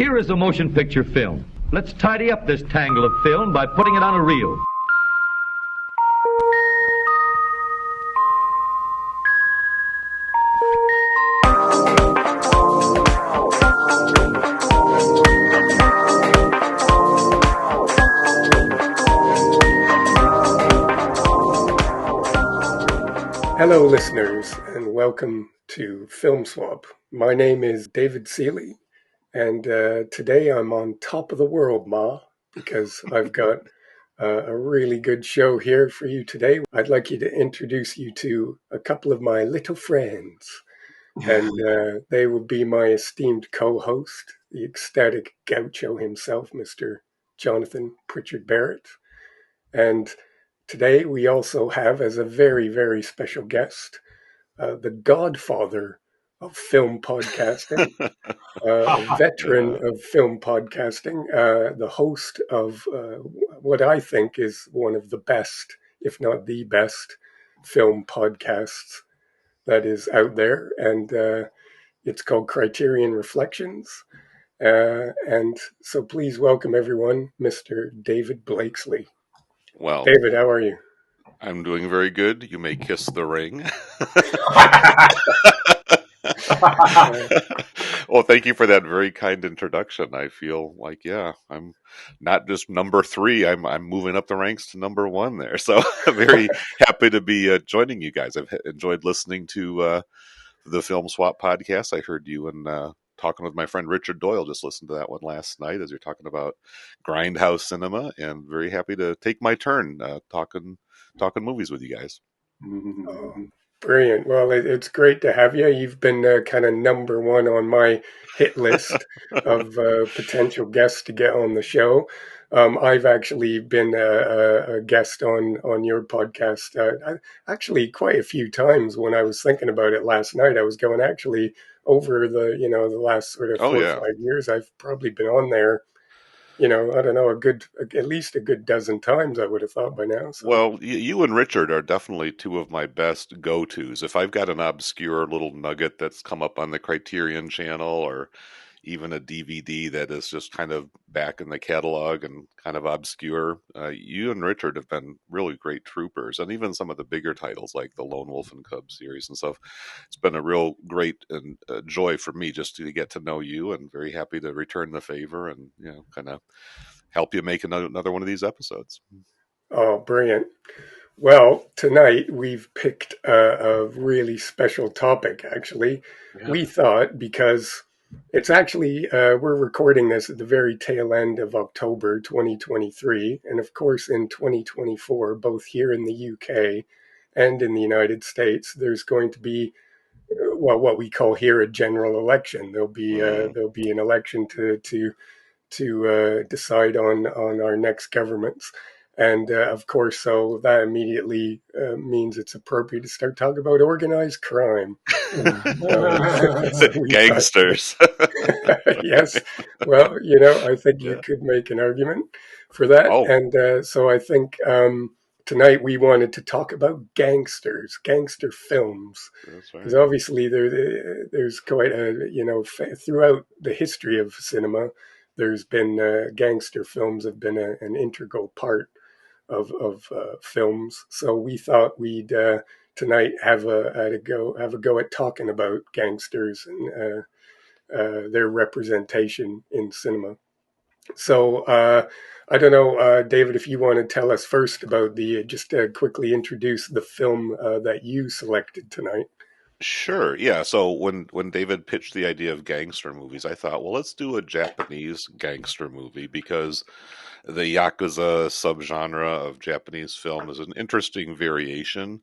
Here is a motion picture film. Let's tidy up this tangle of film by putting it on a reel. Hello, listeners, and welcome to Film Swap. My name is David Seeley, and today I'm on top of the world, Ma, because I've got a really good show here for you today. I'd like you to introduce you to a couple of my little friends, and they will be my esteemed co-host, the ecstatic gaucho himself, Mr. Jonathan Pritchard Barrett, and today we also have as a very, very special guest, the godfather of film podcasting, a veteran of film podcasting, the host of what I think is one of the best, if not the best, film podcasts that is out there. And it's called Criterion Reflections. And so please welcome everyone, Mr. David Blakeslee. Well, David, how are you? I'm doing very good. You may kiss the ring. Well, thank you for that very kind introduction. I feel like, I'm not just number 3. I'm moving up the ranks to number 1 there. So I'm very happy to be joining you guys. I've enjoyed listening to the Film Swap podcast. I heard you and talking with my friend Richard Doyle. Just listened to that one last night as you're talking about grindhouse cinema, and very happy to take my turn talking movies with you guys. Oh, brilliant. Well, it's great to have you. You've been kind of number 1 on my hit list of potential guests to get on the show. I've actually been a guest on your podcast actually quite a few times. When I was thinking about it last night, I was going, actually, over the last sort of 4 or 5 years, I've probably been on there, I don't know, at least a good dozen times, I would have thought by now. So. Well, you and Richard are definitely 2 of my best go-tos. If I've got an obscure little nugget that's come up on the Criterion channel, or even a DVD that is just kind of back in the catalog and kind of obscure, you and Richard have been really great troopers. And even some of the bigger titles like the Lone Wolf and Cub series and stuff, it's been a real great and joy for me just to get to know you, and very happy to return the favor and kind of help you make another one of these episodes. Oh, brilliant. Well, tonight we've picked a really special topic, actually. Yeah. We thought, because it's actually, we're recording this at the very tail end of October 2023. And of course, in 2024, both here in the UK and in the United States, there's going to be, what we call here a general election. There'll be an election to decide on our next governments. And of course, so that immediately means it's appropriate to start talking about organized crime. Gangsters. Yes. Well, I think you could make an argument for that. Oh. And so I think tonight we wanted to talk about gangster films. That's right. Because obviously there's quite throughout the history of cinema, there's been gangster films have been an integral part of films. So we thought we'd tonight have a go at talking about gangsters and their representation in cinema. So I don't know, David, if you want to tell us first about just quickly introduce the film that you selected tonight. Sure. Yeah. So when David pitched the idea of gangster movies, I thought, well, let's do a Japanese gangster movie, because the Yakuza subgenre of Japanese film is an interesting variation.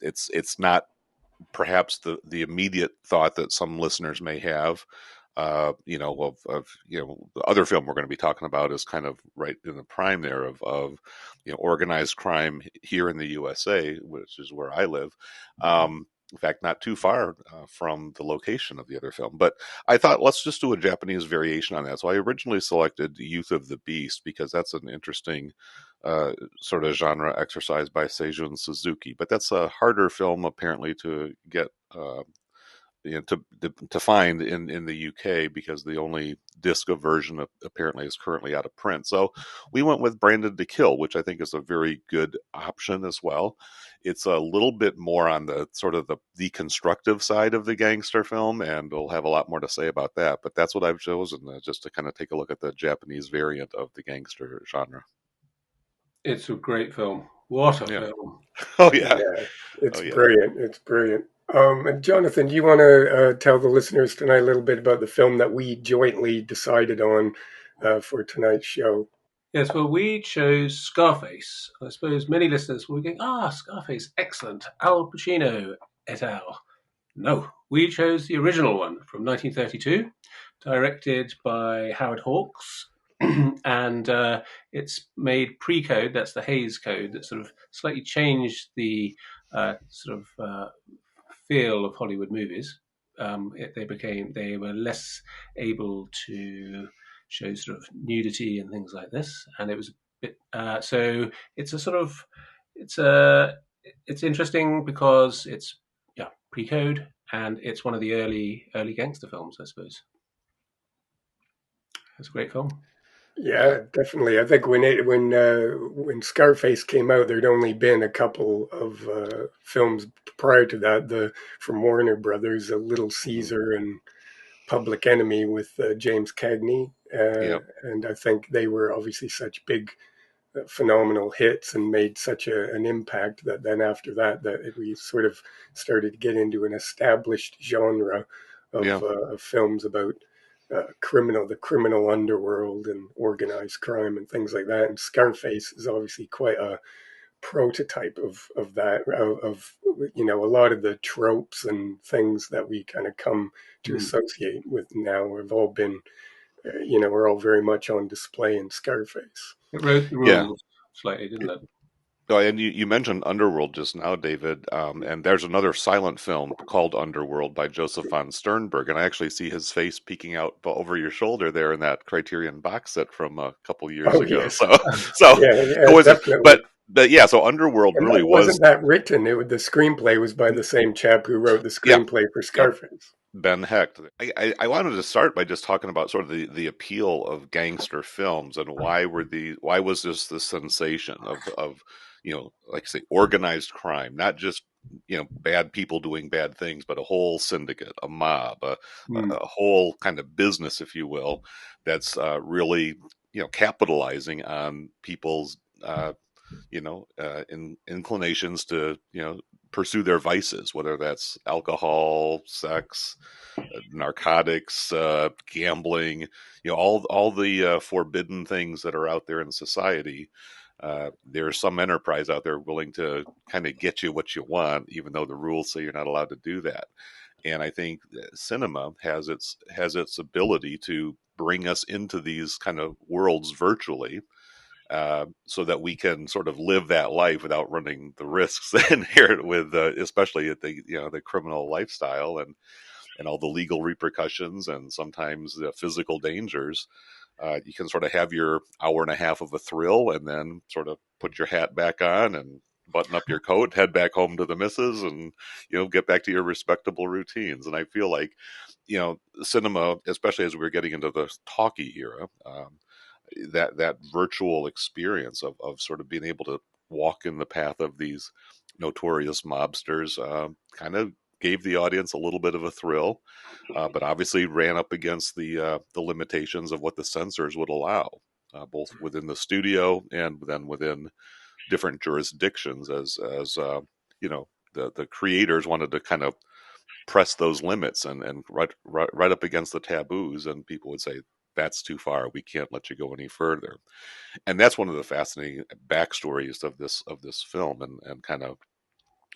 It's not perhaps the immediate thought that some listeners may have. The other film we're going to be talking about is kind of right in the prime there of organized crime here in the USA, which is where I live. In fact, not too far from the location of the other film. But I thought, let's just do a Japanese variation on that. So I originally selected Youth of the Beast, because that's an interesting sort of genre exercise by Seijun Suzuki. But that's a harder film, apparently, to get to find in the UK, because the only disc of version apparently is currently out of print. So we went with Branded to Kill, which I think is a very good option as well. It's a little bit more on the sort of the deconstructive side of the gangster film, and we'll have a lot more to say about that. But that's what I've chosen, just to kind of take a look at the Japanese variant of the gangster genre. It's a great film. What a Yeah. film. Oh yeah. Yeah, it's Oh yeah. brilliant. It's brilliant. And Jonathan, do you want to tell the listeners tonight a little bit about the film that we jointly decided on for tonight's show? Yes, well, we chose Scarface. I suppose many listeners will be going, Scarface, excellent. Al Pacino et al. No, we chose the original one from 1932, directed by Howard Hawks. And it's made pre-code, that's the Hays Code, that sort of slightly changed the feel of Hollywood movies. They were less able to show sort of nudity and things like this, and it was a bit. So it's a sort of it's interesting because it's pre-code, and it's one of the early gangster films, I suppose. It's a great film. Yeah, definitely. I think when Scarface came out, there'd only been a couple of films prior to that. From Warner Brothers, Little Caesar and Public Enemy with James Cagney, Yep. and I think they were obviously such big, phenomenal hits and made such an impact that then after that we sort of started to get into an established genre Yeah. of films about the criminal underworld and organized crime and things like that. And Scarface is obviously quite a prototype of that, of a lot of the tropes and things that we kind of come to associate with now have all been, we're all very much on display in Scarface. It wrote the rules slightly, didn't it? Oh, and you mentioned Underworld just now, David, and there's another silent film called Underworld by Joseph von Sternberg, and I actually see his face peeking out over your shoulder there in that Criterion box set from a couple years Oh ago. yes, So yeah, definitely. But yeah, so Underworld And really that was. wasn't that written. The screenplay was by the same chap who wrote the Yeah, screenplay for yep. Scarface. Ben Hecht. I wanted to start by just talking about sort of the appeal of gangster films, and why was this the sensation of like I say, organized crime, not just bad people doing bad things, but a whole syndicate, a mob, a whole kind of business, if you will, that's really capitalizing on people's inclinations to pursue their vices, whether that's alcohol, sex, narcotics, gambling, all the forbidden things that are out there in society. There's some enterprise out there willing to kind of get you what you want, even though the rules say you're not allowed to do that. And I think cinema has its ability to bring us into these kind of worlds virtually, so that we can sort of live that life without running the risks inherent with, especially at the criminal lifestyle and all the legal repercussions and sometimes the physical dangers. You can sort of have your hour and a half of a thrill, and then sort of put your hat back on and button up your coat, head back home to the missus, and get back to your respectable routines. And I feel like cinema, especially as we're getting into the talkie era, that virtual experience of sort of being able to walk in the path of these notorious mobsters, kind of gave the audience a little bit of a thrill, but obviously ran up against the limitations of what the censors would allow, both within the studio and then within different jurisdictions, as the creators wanted to kind of press those limits and right up against the taboos, and people would say, that's too far, we can't let you go any further. And that's one of the fascinating backstories of this film, and kind of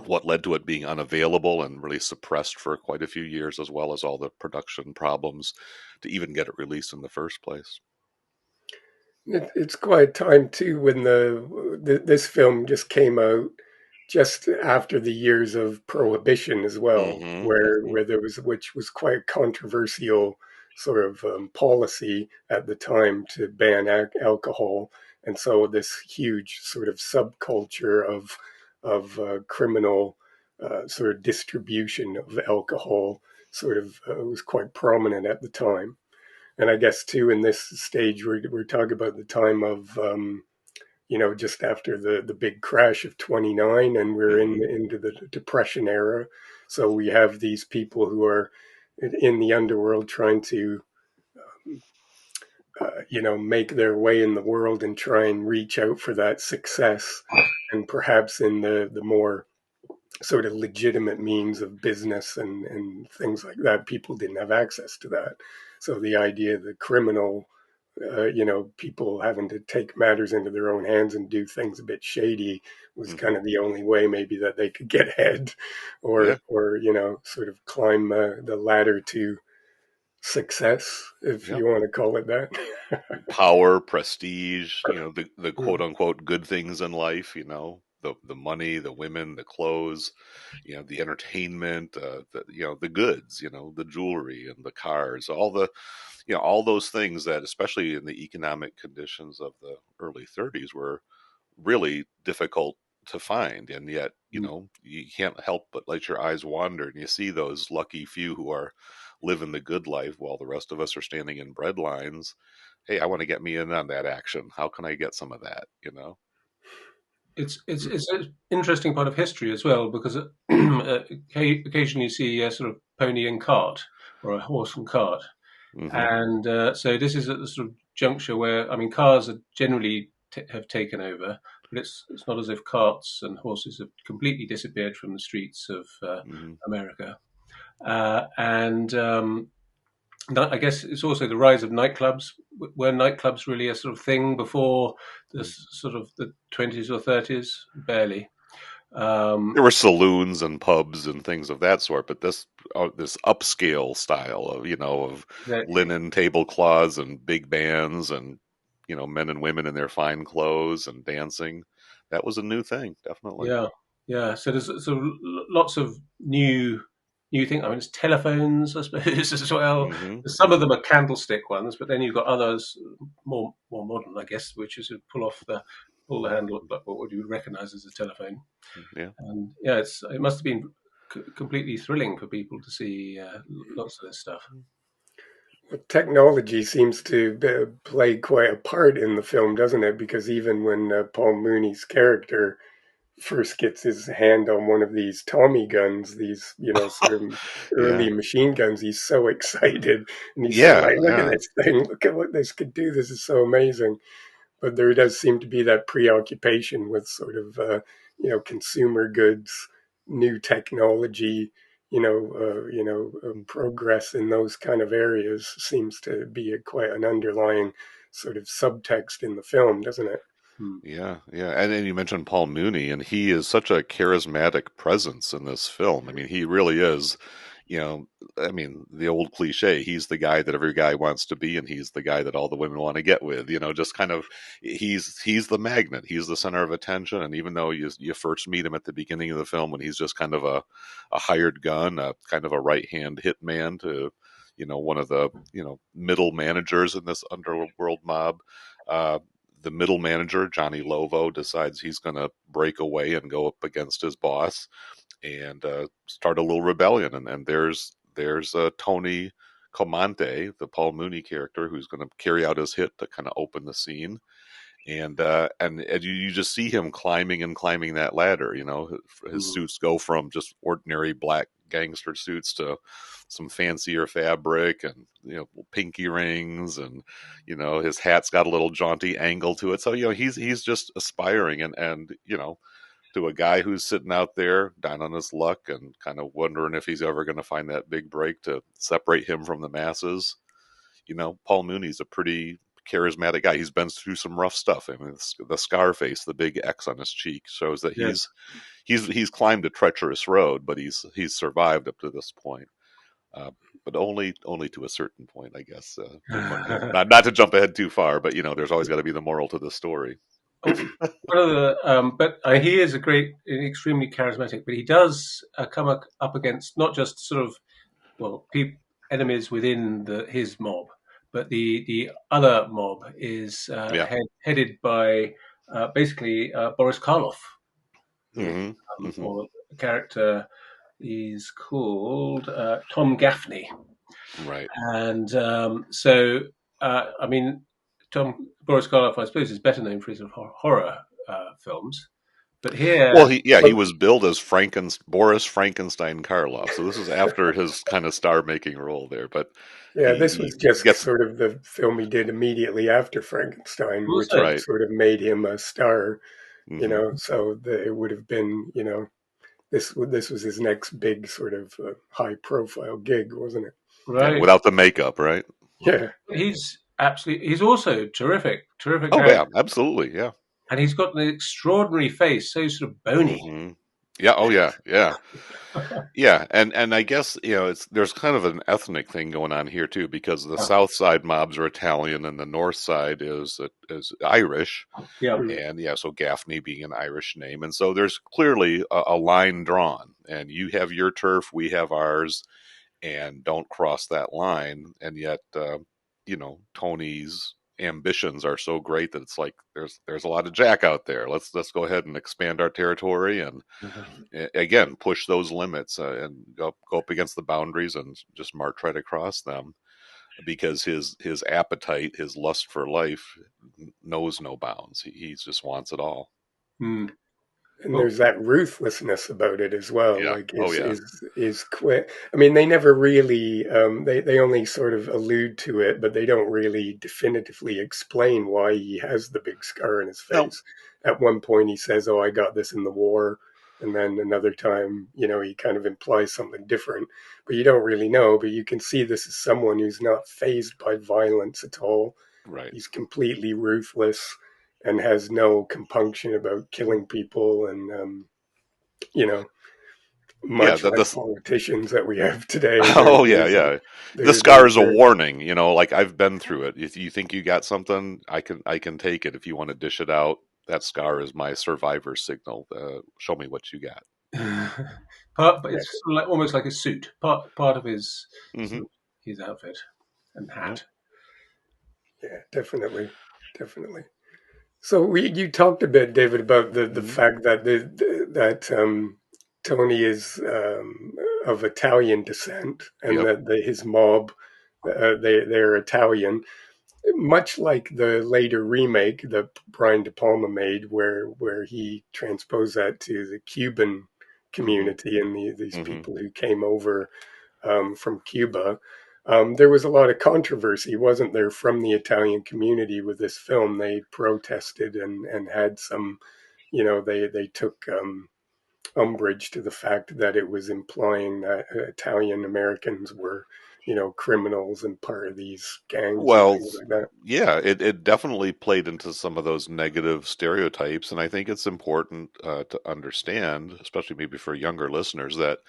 what led to it being unavailable and really suppressed for quite a few years, as well as all the production problems to even get it released in the first place. It's quite a time too when this film just came out just after the years of prohibition as well, where there was, which was quite controversial sort of policy at the time to ban alcohol, and so this huge sort of subculture of criminal sort of distribution of alcohol sort of was quite prominent at the time. And I guess too in this stage we're talking about the time of just after the big crash of '29, and we're into the Depression era. So we have these people who are in the underworld trying to make their way in the world and try and reach out for that success, and perhaps in the more sort of legitimate means of business and things like that, people didn't have access to that. So the idea of the criminal, people having to take matters into their own hands and do things a bit shady was kind of the only way maybe that they could get ahead, Yeah. or sort of climb the ladder to success, if Yeah. you want to call it that. Power, prestige, the quote unquote good things in life, the money, the women, the clothes, the entertainment, the goods, the jewelry and the cars, all those things that, especially in the economic conditions of the early 30s, were really difficult to find. And yet, you can't help but let your eyes wander and you see those lucky few who are living the good life while the rest of us are standing in bread lines. Hey, I want to get me in on that action. How can I get some of that? It's an interesting part of history as well, because occasionally you see a sort of pony and cart, or a horse and cart. And so this is at the sort of juncture where, I mean, cars are generally have taken over, but it's not as if carts and horses have completely disappeared from the streets of America. And I guess it's also the rise of nightclubs. Were nightclubs really a sort of thing before the sort of the 20s or 30s? Barely. There were saloons and pubs and things of that sort, but this upscale style of Exactly. linen tablecloths and big bands and men and women in their fine clothes and dancing, that was a new thing, definitely. Yeah, yeah. So there's sort of lots of new things. I mean, it's telephones, I suppose, as well. Some of them are candlestick ones, but then you've got others more modern, I guess, which is to pull the handle, like what you would recognise as a telephone. Yeah. And yeah, it must have been completely thrilling for people to see lots of this stuff. Technology seems to play quite a part in the film, doesn't it? Because even when Paul Mooney's character first gets his hand on one of these Tommy guns, these, sort of Yeah. early machine guns, he's so excited. And he's saying, Yeah. like, look at this thing, look at what this could do. This is so amazing. But there does seem to be that preoccupation with sort of, consumer goods, new technology, progress in those kind of areas seems to be quite an underlying sort of subtext in the film, doesn't it? Yeah, yeah. And then you mentioned Paul Mooney, and he is such a charismatic presence in this film. I mean, he really is, the old cliche, he's the guy that every guy wants to be, and he's the guy that all the women want to get with, just kind of, he's the magnet, he's the center of attention. And even though you first meet him at the beginning of the film when he's just kind of a hired gun, a kind of a right-hand hitman to, one of the, middle managers in this underworld mob, the middle manager, Johnny Lovo, decides he's going to break away and go up against his boss and start a little rebellion. And there's Tony Comante, the Paul Mooney character, who's going to carry out his hit to kind of open the scene. And you just see him climbing that ladder. His suits go from just ordinary black gangster suits to some fancier fabric and pinky rings, and his hat's got a little jaunty angle to it. So he's just aspiring, and to a guy who's sitting out there down on his luck and kind of wondering if he's ever going to find that big break to separate him from the masses. Paul Mooney's a pretty charismatic guy. He's been through some rough stuff. I mean, the Scarface, the big X on his cheek, shows that Yes. he's climbed a treacherous road, but he's survived up to this point. But only to a certain point, I guess. Not to jump ahead too far, but there's always got to be the moral to the story. One of the, but he is extremely charismatic. But he does come up against not just sort of enemies within his mob, but the other mob is headed by basically Boris Karloff, or a character He's called Tom Gaffney. Right. And I mean, Boris Karloff, I suppose, is better known for his horror films. But here, Well, he But was billed as Boris Frankenstein Karloff. So this is after his kind of star-making role there. But yeah, this was he just gets sort of the film he did immediately after Frankenstein, which also, had right. sort of made him a star, Hmm. so it would have been, this was his next big sort of high profile gig, wasn't it? Yeah, right, without the makeup, right? Yeah. he's also terrific Oh character, yeah, absolutely, yeah. and he's got an extraordinary face, so sort of bony. Hmm. Yeah. Oh yeah. Yeah. Yeah, and I guess there's kind of an ethnic thing going on here too, because the South Side mobs are Italian and the North Side is Irish, Yeah. Mm. and yeah, so Gaffney being an Irish name, and so there's clearly a line drawn, and you have your turf, we have ours, and don't cross that line, and yet Tony's ambitions are so great that it's like there's a lot of Jack out there. Let's go ahead and expand our territory and again push those limits and go up against the boundaries and just try to cross them because his appetite, his lust for life knows no bounds. He just wants it all. Hmm. And Well, there's that ruthlessness about it as well. Yeah. Like Oh yeah. is quick. I mean, they never really they only sort of allude to it, but they don't really definitively explain why he has the big scar on his No. face. At one point, he says, "Oh, I got this in the war," and then another time, he kind of implies something different, but you don't really know. But you can see this is someone who's not fazed by violence at all. Right. He's completely ruthless and has no compunction about killing people, and you know, Yeah. much like politicians that we have today. Oh yeah, yeah. The scar There's is a warning, like I've been through it. If you think you got something, I can take it. If you want to dish it out, that scar is my survivor signal. Show me what you got. but yeah, it's sort of like, almost like a suit, part of his Hmm. sort of his outfit and Yep. hat. yeah, definitely. So you talked a bit, David, about the Hmm. fact that that Tony is of Italian descent, and Yep. that his mob they're Italian, much like the later remake that Brian De Palma made, where he transposed that to the Cuban Hmm. community and these Hmm. people who came over from Cuba. There was a lot of controversy, wasn't there, from the Italian community with this film? They protested and had some, they took umbrage to the fact that it was implying that Italian Americans were, criminals and part of these gangs and Well, things like that. yeah, it definitely played into some of those negative stereotypes, and I think it's important to understand, especially maybe for younger listeners, that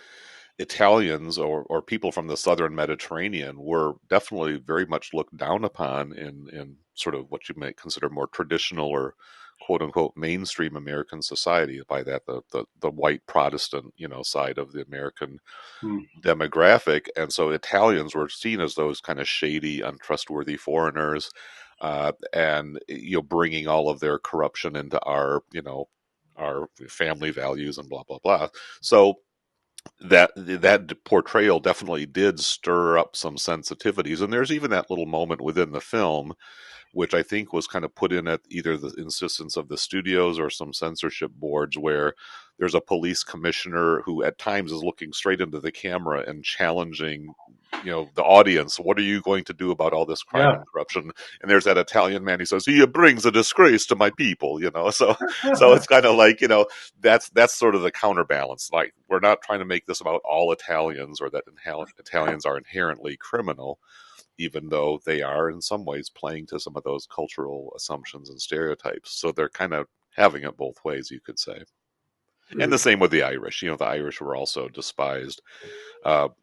Italians or people from the southern Mediterranean were definitely very much looked down upon in sort of what you might consider more traditional or quote unquote mainstream American society. By that, the white Protestant side of the American Hmm. demographic, and so Italians were seen as those kind of shady, untrustworthy foreigners, and bringing all of their corruption into our family values and blah blah blah. So that portrayal definitely did stir up some sensitivities, and there's even that little moment within the film which I think was kind of put in at either the insistence of the studios or some censorship boards, where there's a police commissioner who at times is looking straight into the camera and challenging the audience. What are you going to do about all this crime Yeah. and corruption? And there's that Italian man, he says, he brings a disgrace to my people. So it's kind of like, that's sort of the counterbalance. Like, we're not trying to make this about all Italians or that Italians are inherently criminal, even though they are in some ways playing to some of those cultural assumptions and stereotypes. So they're kind of having it both ways, you could say. And the Mm. same with the Irish. The Irish were also despised,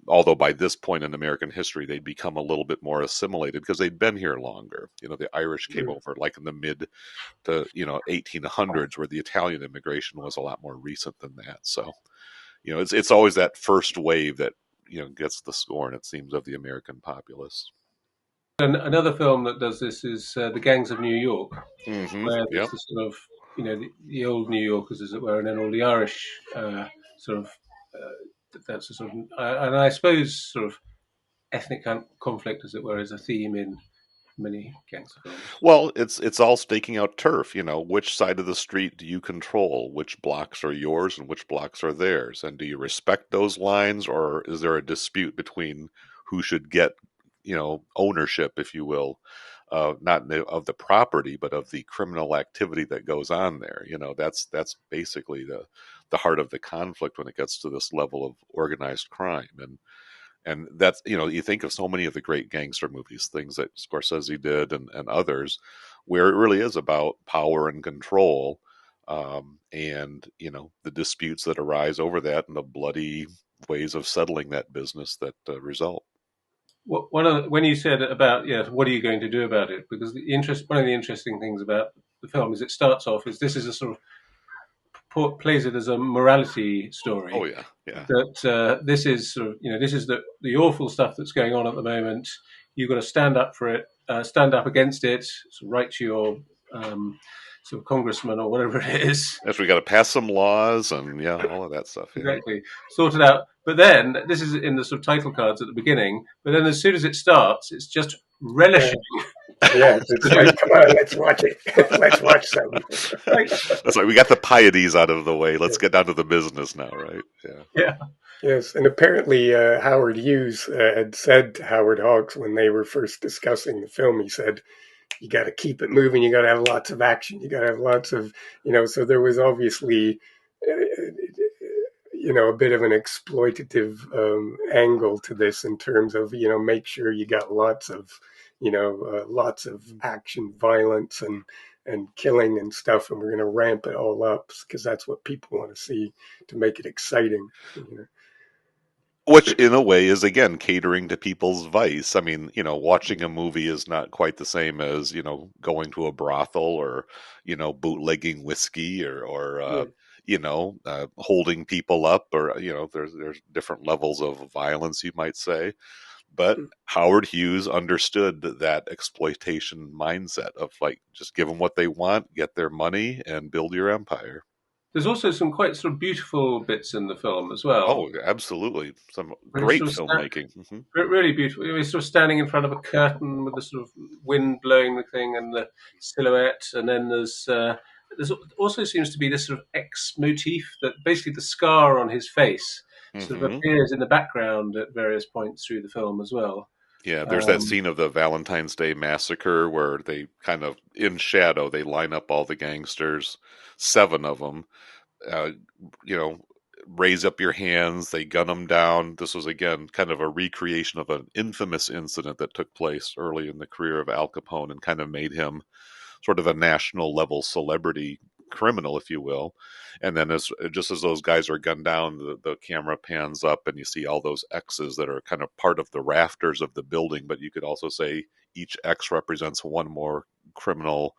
although by this point in American history, they'd become a little bit more assimilated because they'd been here longer. The Irish came Mm. over like in the mid to 1800s, where the Italian immigration was a lot more recent than that. So it's always that first wave that gets the scorn, it seems, of the American populace. And another film that does this is The Gangs of New York, Hmm. where there's Yep. the sort of the old New Yorkers, as it were, and then all the Irish sort of that's a sort of, and I suppose sort of ethnic conflict, as it were, is a theme in many gangster films. Well, it's all staking out turf, which side of the street do you control? Which blocks are yours and which blocks are theirs? And do you respect those lines, or is there a dispute between who should get, ownership, if you will, not of the property, but of the criminal activity that goes on there? That's basically the heart of the conflict when it gets to this level of organized crime. And that's, you think of so many of the great gangster movies, things that Scorsese did and others, where it really is about power and control, and, the disputes that arise over that and the bloody ways of settling that business that result. When you said about, what are you going to do about it? Because one of the interesting things about the film is it starts off as this is a sort of plays it as a morality story. Oh yeah, yeah. That this is sort of this is the awful stuff that's going on at the moment. You've got to stand up for it, stand up against it, write to your sort of congressman or whatever it is. Yes, we got to pass some laws and all of that stuff. Yeah. Exactly, sort it out. But then this is in the sort of title cards at the beginning. But then as soon as it starts, it's just relishing. Yes, it's like, come on, let's watch it. Let's watch some. That's right. We got the pieties out of the way. Let's get down to the business now, right? Yeah. Yeah. Yes, and apparently Howard Hughes had said to Howard Hawks when they were first discussing the film, he said, you got to keep it moving. You got to have lots of action. You got to have lots of, so there was obviously, a bit of an exploitative angle to this in terms of, make sure you got lots of action, violence, and killing and stuff, and we're going to ramp it all up because that's what people want to see to make it exciting. Which, in a way, is again catering to people's vice. I mean, watching a movie is not quite the same as going to a brothel or bootlegging whiskey or holding people up, or there's different levels of violence, you might say. But Howard Hughes understood that exploitation mindset of just give them what they want, get their money, and build your empire. There's also some quite sort of beautiful bits in the film as well. Oh, absolutely. Some great filmmaking. Really beautiful. We're sort of standing in front of a curtain with the sort of wind blowing the thing and the silhouette. And then there's also seems to be this sort of X motif that basically the scar on his face sort of appears in the background at various points through the film as well. Yeah, there's that scene of the Valentine's Day massacre where they kind of, in shadow, they line up all the gangsters, 7 of them, raise up your hands, they gun them down. This was, again, kind of a recreation of an infamous incident that took place early in the career of Al Capone and kind of made him sort of a national level celebrity criminal, if you will. And then just as those guys are gunned down, the camera pans up and you see all those X's that are kind of part of the rafters of the building. But you could also say each X represents one more criminal,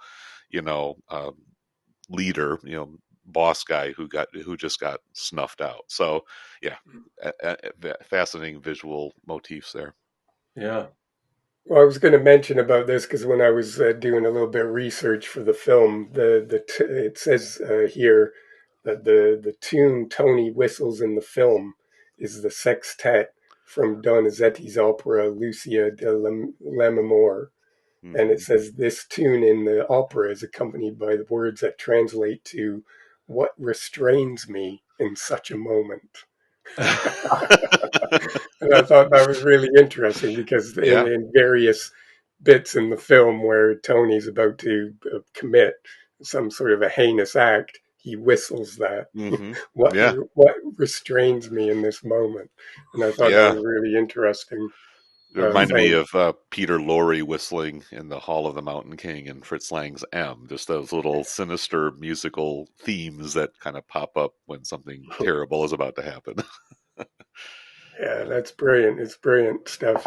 leader, boss guy who just got snuffed out. So yeah, fascinating visual motifs there. Yeah. Well, I was going to mention about this because when I was doing a little bit of research for the film, it says here that the tune Tony whistles in the film is the sextet from Donizetti's opera Lucia de Lammermoor. And it says this tune in the opera is accompanied by the words that translate to "What restrains me in such a moment." And I thought that was really interesting because in various bits in the film where Tony's about to commit some sort of a heinous act, he whistles that. What restrains me in this moment? And I thought that was really interesting. It reminded me of Peter Lorre whistling in the Hall of the Mountain King and Fritz Lang's M. Just those little sinister musical themes that kind of pop up when something terrible is about to happen. Yeah, that's brilliant. It's brilliant stuff.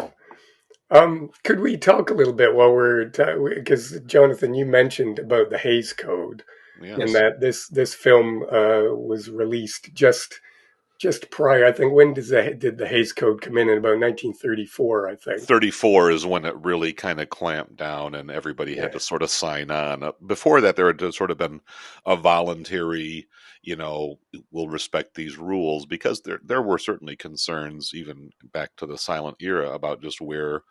Could we talk a little bit while because Jonathan, you mentioned about the Hays Code, and that this film was released just just prior. I think when did the Hays Code come in about 1934? I think. 34 is when it really kind of clamped down and everybody had Yeah. to sort of sign on. Before that, there had sort of been a voluntary, we'll respect these rules, because there were certainly concerns even back to the silent era about just where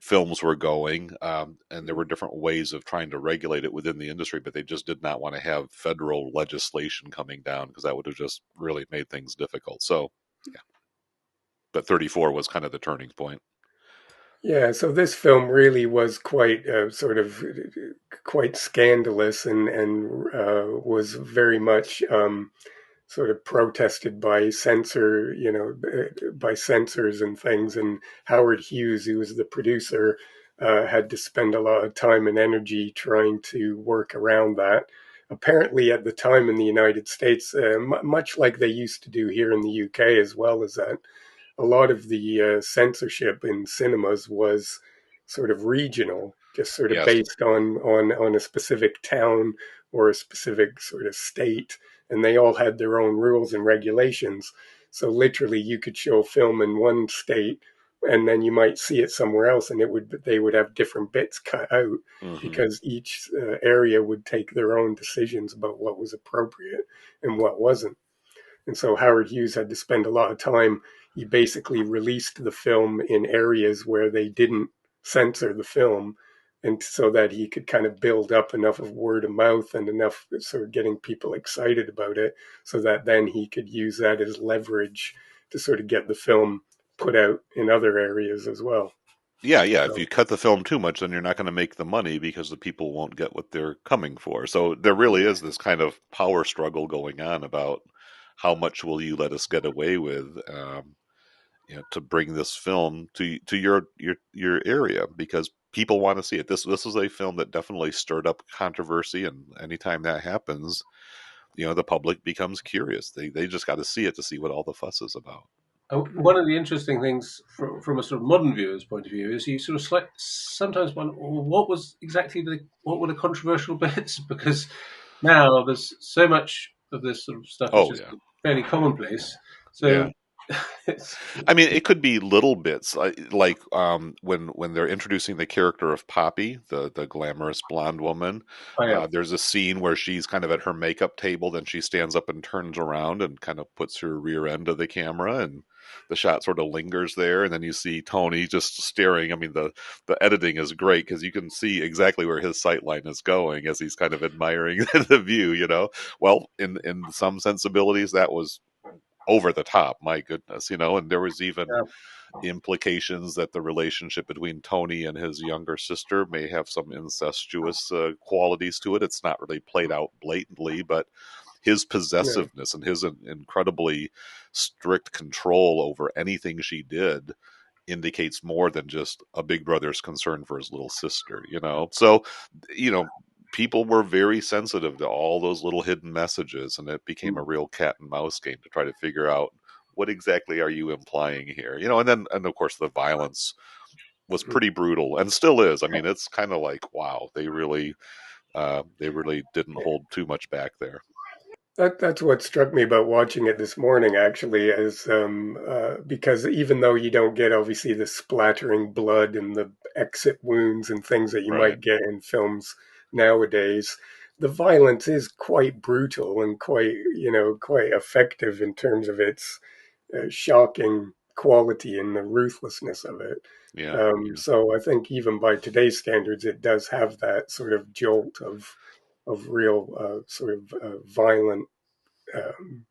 films were going, and there were different ways of trying to regulate it within the industry, but they just did not want to have federal legislation coming down because that would have just really made things difficult. So, yeah, but 34 was kind of the turning point. Yeah, so this film really was quite sort of quite scandalous and was very much sort of protested by by censors and things. And Howard Hughes, who was the producer, had to spend a lot of time and energy trying to work around that. Apparently, at the time in the United States, much like they used to do here in the UK as well as that, a lot of the censorship in cinemas was sort of regional, just sort of Yes. based on a specific town or a specific sort of state, and they all had their own rules and regulations. So literally, you could show film in one state, and then you might see it somewhere else, and they would have different bits cut out Mm-hmm. because each area would take their own decisions about what was appropriate and what wasn't. And so Howard Hughes had to spend a lot of time. He basically released the film in areas where they didn't censor the film, and so that he could kind of build up enough of word of mouth and enough sort of getting people excited about it, so that then he could use that as leverage to sort of get the film put out in other areas as well. Yeah, yeah. If So you cut the film too much, then you're not going to make the money because the people won't get what they're coming for. So there really is this kind of power struggle going on about how much will you let us get away with, to bring this film to your area, because people want to see it. This is a film that definitely stirred up controversy, and anytime that happens, the public becomes curious. They just got to see it to see what all the fuss is about. One of the interesting things from a sort of modern viewer's point of view is you sort of sometimes wonder, well, what were the controversial bits, because now there's so much of this sort of stuff is Oh just yeah, fairly commonplace. yeah. So it's I mean, it could be little bits, like when they're introducing the character of Poppy, the glamorous blonde woman. oh yeah, There's a scene where she's kind of at her makeup table, then she stands up and turns around and kind of puts her rear end to the camera, and the shot sort of lingers there, and then you see Tony just staring. I mean, the editing is great because you can see exactly where his sight line is going as he's kind of admiring the view. Well, in some sensibilities, that was over the top, my goodness, and there was even yeah, implications that the relationship between Tony and his younger sister may have some incestuous qualities to it. It's not really played out blatantly, but his yeah, possessiveness and his incredibly strict control over anything she did indicates more than just a big brother's concern for his little sister. So, you know, people were very sensitive to all those little hidden messages, and it became a real cat and mouse game to try to figure out what exactly are you implying here. And of course the violence was pretty brutal and still is. I mean, it's kind of like, wow, they really didn't hold too much back there. that's what struck me about watching it this morning, actually, is because even though you don't get obviously the splattering blood and the exit wounds and things that you Right. might get in films nowadays, the violence is quite brutal and quite effective in terms of its shocking quality and the ruthlessness of it. Yeah. Yeah. So I think even by today's standards, it does have that sort of jolt of real sort of violent um,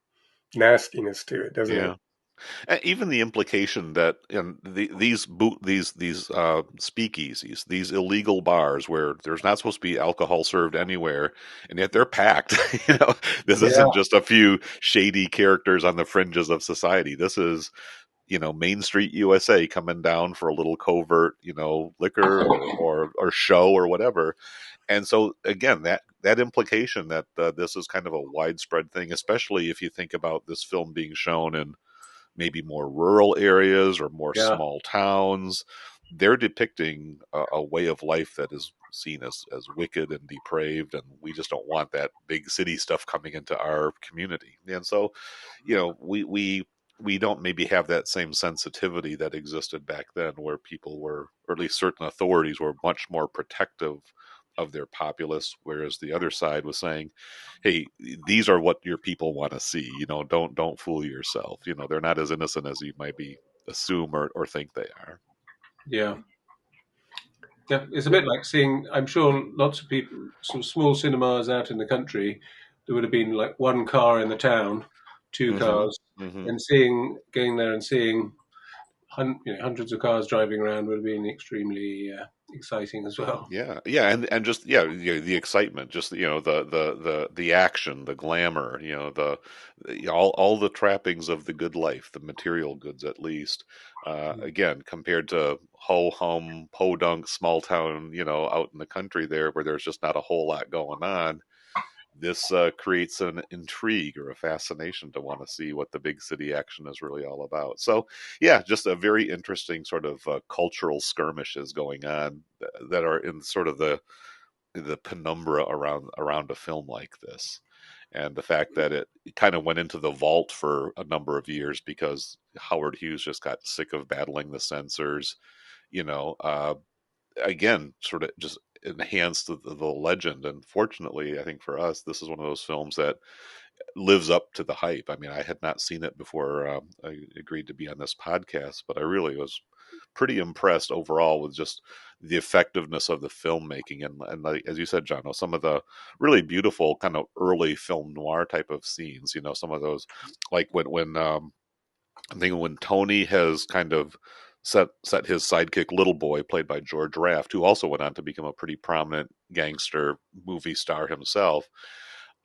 nastiness to it, doesn't it? Yeah. Even the implication that these speakeasies, these illegal bars where there's not supposed to be alcohol served anywhere, and yet they're packed. This yeah, isn't just a few shady characters on the fringes of society. This is, Main Street USA coming down for a little covert, liquor or show or whatever. And so again, that implication that this is kind of a widespread thing, especially if you think about this film being shown in maybe more rural areas or more yeah. small towns. They're depicting a way of life that is seen as wicked and depraved, and we just don't want that big city stuff coming into our community. And so, we don't maybe have that same sensitivity that existed back then, where people were, or at least certain authorities were, much more protective of their populace, whereas the other side was saying, hey, these are what your people want to see, don't fool yourself, they're not as innocent as you might be assume or think they are. Yeah. Yeah, it's a bit like seeing, I'm sure lots of people, sort of small cinemas out in the country, there would have been like one car in the town, two Mm-hmm. cars, Mm-hmm. and going there and seeing hundreds of cars driving around would have been extremely exciting as well. Yeah, and just the excitement, just the action, the glamour, all the trappings of the good life, the material goods at least. Again, compared to ho hum, podunk, small town, out in the country there, where there's just not a whole lot going on. This creates an intrigue or a fascination to want to see what the big city action is really all about. So, yeah, just a very interesting sort of cultural skirmishes going on that are in sort of the penumbra around a film like this. And the fact that it kind of went into the vault for a number of years because Howard Hughes just got sick of battling the censors, you know, uh, again, sort of just enhanced the legend. And fortunately, I think for us, this is one of those films that lives up to the hype. I mean, I had not seen it before I agreed to be on this podcast, but I really was pretty impressed overall with just the effectiveness of the filmmaking. And like, as you said, John, some of the really beautiful kind of early film noir type of scenes, some of those, like when I think when Tony has kind of set his sidekick Little Boy, played by George Raft, who also went on to become a pretty prominent gangster movie star himself.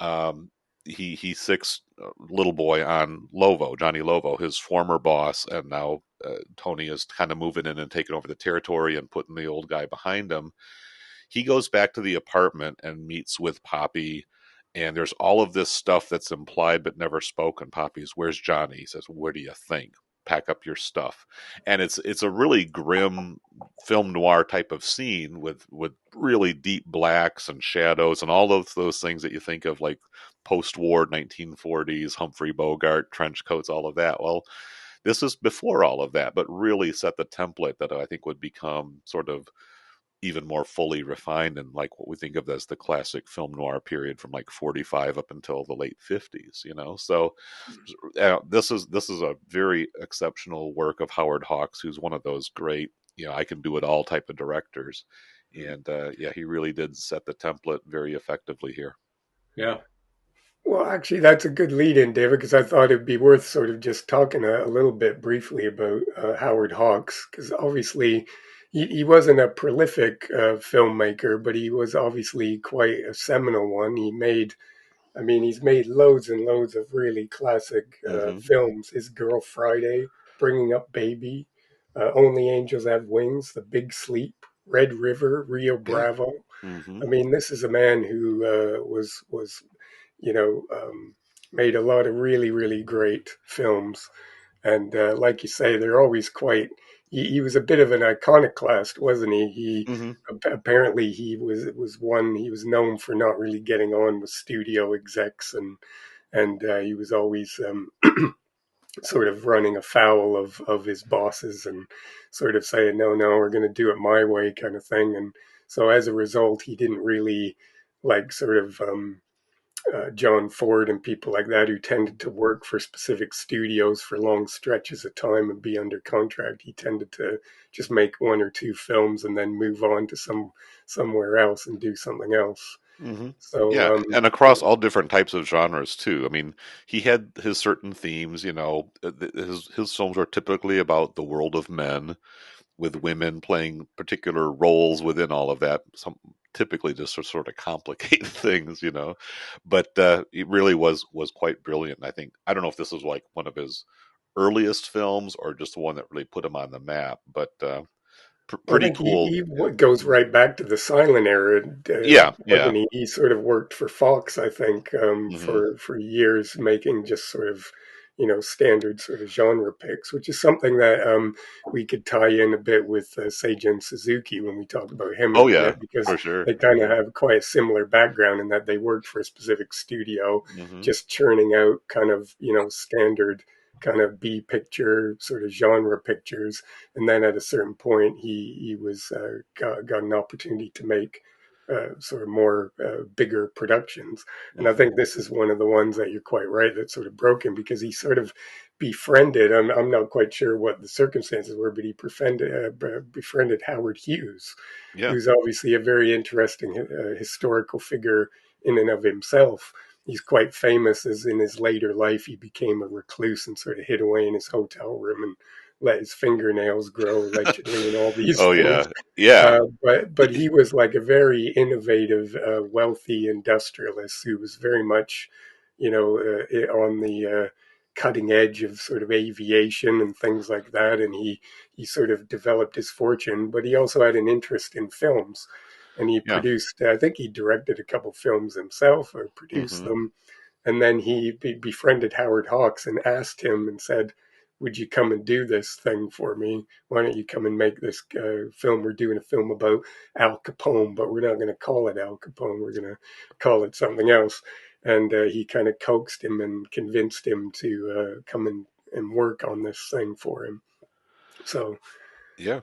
Um, he sicks Little Boy on Lovo, Johnny Lovo, his former boss, and now Tony is kind of moving in and taking over the territory and putting the old guy behind him. He goes back to the apartment and meets with Poppy, and there's all of this stuff that's implied but never spoken. Poppy's, "Where's Johnny?" He says, "Where do you think? Pack up your stuff." And it's a really grim film noir type of scene with really deep blacks and shadows and all of those things that you think of, like post-war 1940s Humphrey Bogart trench coats, all of that. Well, this is before all of that, but really set the template that I think would become sort of even more fully refined and like what we think of as the classic film noir period from like 45 up until the late 50s. So this is a very exceptional work of Howard Hawks, who's one of those great, I can do it all type of directors. And yeah, he really did set the template very effectively here. Yeah. Well, actually, that's a good lead in, David, because I thought it'd be worth sort of just talking a little bit briefly about Howard Hawks, because obviously he wasn't a prolific filmmaker, but he was obviously quite a seminal one. He's made loads and loads of really classic Mm-hmm. films. His Girl Friday, Bringing Up Baby, Only Angels Have Wings, The Big Sleep, Red River, Rio Yeah. Bravo. Mm-hmm. I mean, this is a man who was you know, made a lot of really, really great films. And like you say, they're always quite. He was a bit of an iconoclast, wasn't he? Mm-hmm. Apparently he was known for not really getting on with studio execs, and he was always sort of running afoul of his bosses and sort of saying, no, we're going to do it my way, kind of thing. And so as a result, he didn't really like sort of John Ford and people like that, who tended to work for specific studios for long stretches of time and be under contract. He tended to just make one or two films and then move on to somewhere else and do something else. Mm-hmm. Yeah, So and across all different types of genres too. I mean, he had his certain themes. His films were typically about the world of men, with women playing particular roles within all of that. Some typically just to sort of complicate things. But it really was quite brilliant. I think, I don't know if this was like one of his earliest films or just the one that really put him on the map. But I pretty think cool. he goes right back to the silent era, Yeah, yeah. wasn't he? He sort of worked for Fox, I think, Hmm. for years, making just sort of, standard sort of genre picks, which is something that we could tie in a bit with Seijun Suzuki when we talk about him in Oh a yeah, bit, because for sure. they kind of have quite a similar background in that they worked for a specific studio, Hmm. just churning out kind of, standard kind of B picture sort of genre pictures. And then at a certain point, he was got an opportunity to make sort of more bigger productions. And I Hmm. think this is one of the ones that you're quite right that sort of broke him, because he sort of befriended, I'm not quite sure what the circumstances were, but he befriended Howard Hughes, Yeah, who's obviously a very interesting historical figure in and of himself. He's quite famous as in his later life he became a recluse and sort of hid away in his hotel room and let his fingernails grow allegedly and all these oh things. yeah, yeah, But he was like a very innovative, wealthy industrialist who was very much, on the cutting edge of sort of aviation and things like that. And he sort of developed his fortune, but he also had an interest in films. And he yeah. produced, I think he directed a couple films himself or produced Hmm. them. And then he befriended Howard Hawks and asked him and said, "Would you come and do this thing for me? Why don't you come and make this film? We're doing a film about Al Capone, but we're not going to call it Al Capone. We're going to call it something else." And he kind of coaxed him and convinced him to come and work on this thing for him. So, Yeah.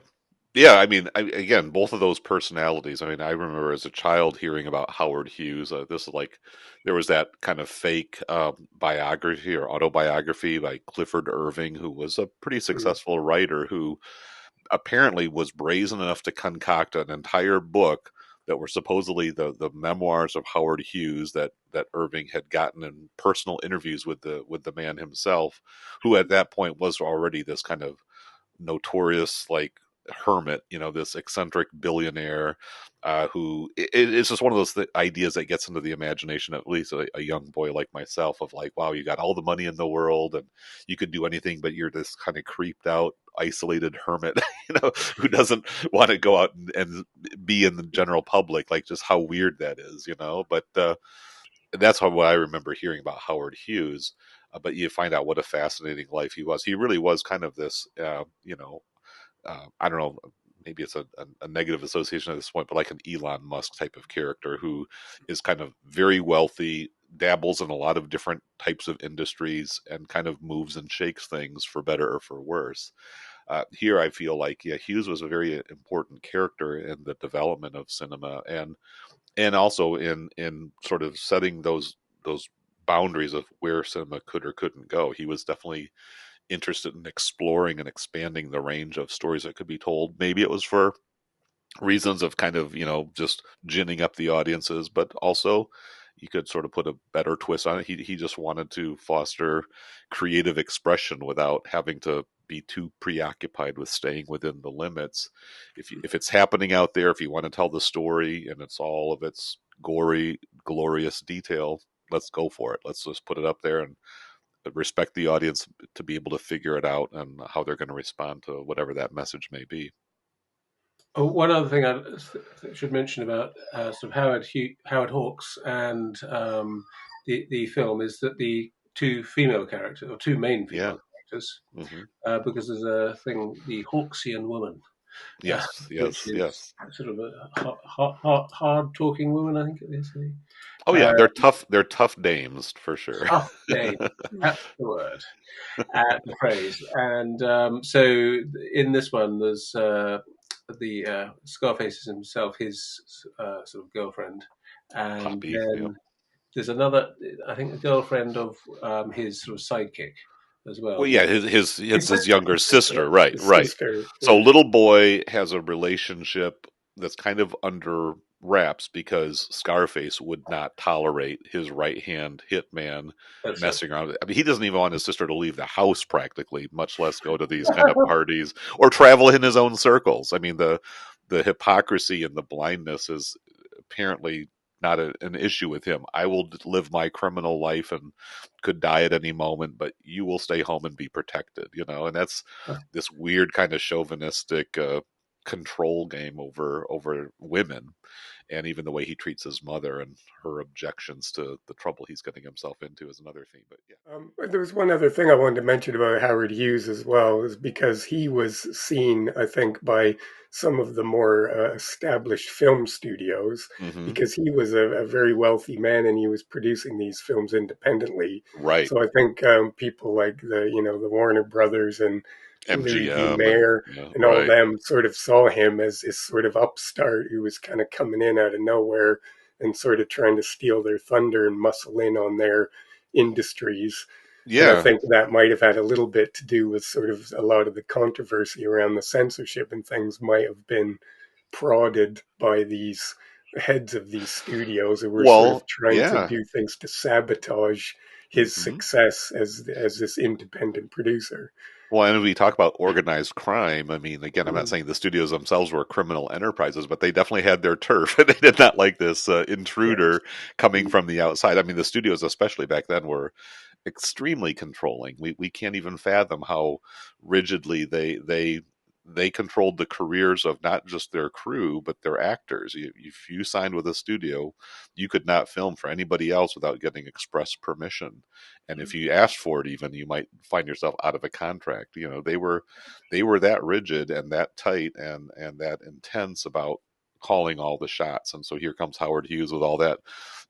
Yeah, I mean, again, both of those personalities. I mean, I remember as a child hearing about Howard Hughes. This is like there was that kind of fake biography or autobiography by Clifford Irving, who was a pretty mm, successful writer who apparently was brazen enough to concoct an entire book that were supposedly the memoirs of Howard Hughes that Irving had gotten in personal interviews with the man himself, who at that point was already this kind of notorious like hermit, this eccentric billionaire who it's just one of those ideas that gets into the imagination, at least a young boy like myself, of like, wow, you got all the money in the world and you could do anything, but you're this kind of creeped out, isolated hermit, who doesn't want to go out and be in the general public. Like just how weird that is, But that's what I remember hearing about Howard Hughes. But you find out what a fascinating life he was. He really was kind of this, I don't know, maybe it's a negative association at this point, but like an Elon Musk type of character who is kind of very wealthy, dabbles in a lot of different types of industries, and kind of moves and shakes things for better or for worse. Here, I feel like, yeah, Hughes was a very important character in the development of cinema, and also in sort of setting those boundaries of where cinema could or couldn't go. He was definitely interested in exploring and expanding the range of stories that could be told. Maybe it was for reasons of kind of, just ginning up the audiences, but also you could sort of put a better twist on it. He just wanted to foster creative expression without having to be too preoccupied with staying within the limits. If it's happening out there, if you want to tell the story and it's all of its gory, glorious detail, let's go for it. Let's just put it up there and respect the audience to be able to figure it out and how they're going to respond to whatever that message may be. Oh, one other thing I should mention about sort of Howard Hawks and the film is that the two female characters, or two main Yeah. female characters, Hmm. because there's a thing, the Hawksian woman, Yes. which Yes. is Yes. sort of a hard talking woman, I think it is. Oh yeah, Uh, they're tough. They're tough dames for sure. Tough day, that's the word, the phrase. And so in this one, there's the Scarface is himself, his sort of girlfriend, and Poppy. Yeah. then there's another, I think, a girlfriend of his sort of sidekick as well. Well, yeah, his His it's his sister, younger sister, right, his right. sister, So yeah. little boy has a relationship that's kind of under wraps because Scarface would not tolerate his right hand hitman that's it. messing around. I mean, he doesn't even want his sister to leave the house practically, much less go to these kind of parties or travel in his own circles. I mean, the hypocrisy and the blindness is apparently not an issue with him. I will live my criminal life and could die at any moment, but you will stay home and be protected, and that's this weird kind of chauvinistic control game over women, and even the way he treats his mother and her objections to the trouble he's getting himself into is another theme. But yeah. There was one other thing I wanted to mention about Howard Hughes as well, is because he was seen, I think, by some of the more established film studios, Mm-hmm. because he was a very wealthy man and he was producing these films independently. Right. So I think people like the Warner Brothers and Louis B. MGM Mayer yeah, and all right. them sort of saw him as this sort of upstart who was kind of coming in out of nowhere and sort of trying to steal their thunder and muscle in on their industries. And I Yeah. think that might have had a little bit to do with sort of a lot of the controversy around the censorship, and things might have been prodded by these heads of these studios who were sort of Well, trying to yeah. do things to sabotage his Hmm. success as this independent producer. Well, and we talk about organized crime. I mean, again, I'm not Mm, saying the studios themselves were criminal enterprises, but they definitely had their turf. They did not like this yeah. intruder coming Mm, from the outside. I mean, the studios, especially back then, were extremely controlling. We can't even fathom how rigidly they controlled the careers of not just their crew but their actors. If you signed with a studio, you could not film for anybody else without getting express permission. And if you asked for it, even you might find yourself out of a contract. They were that rigid and that tight and that intense about calling all the shots. And so here comes Howard Hughes with all that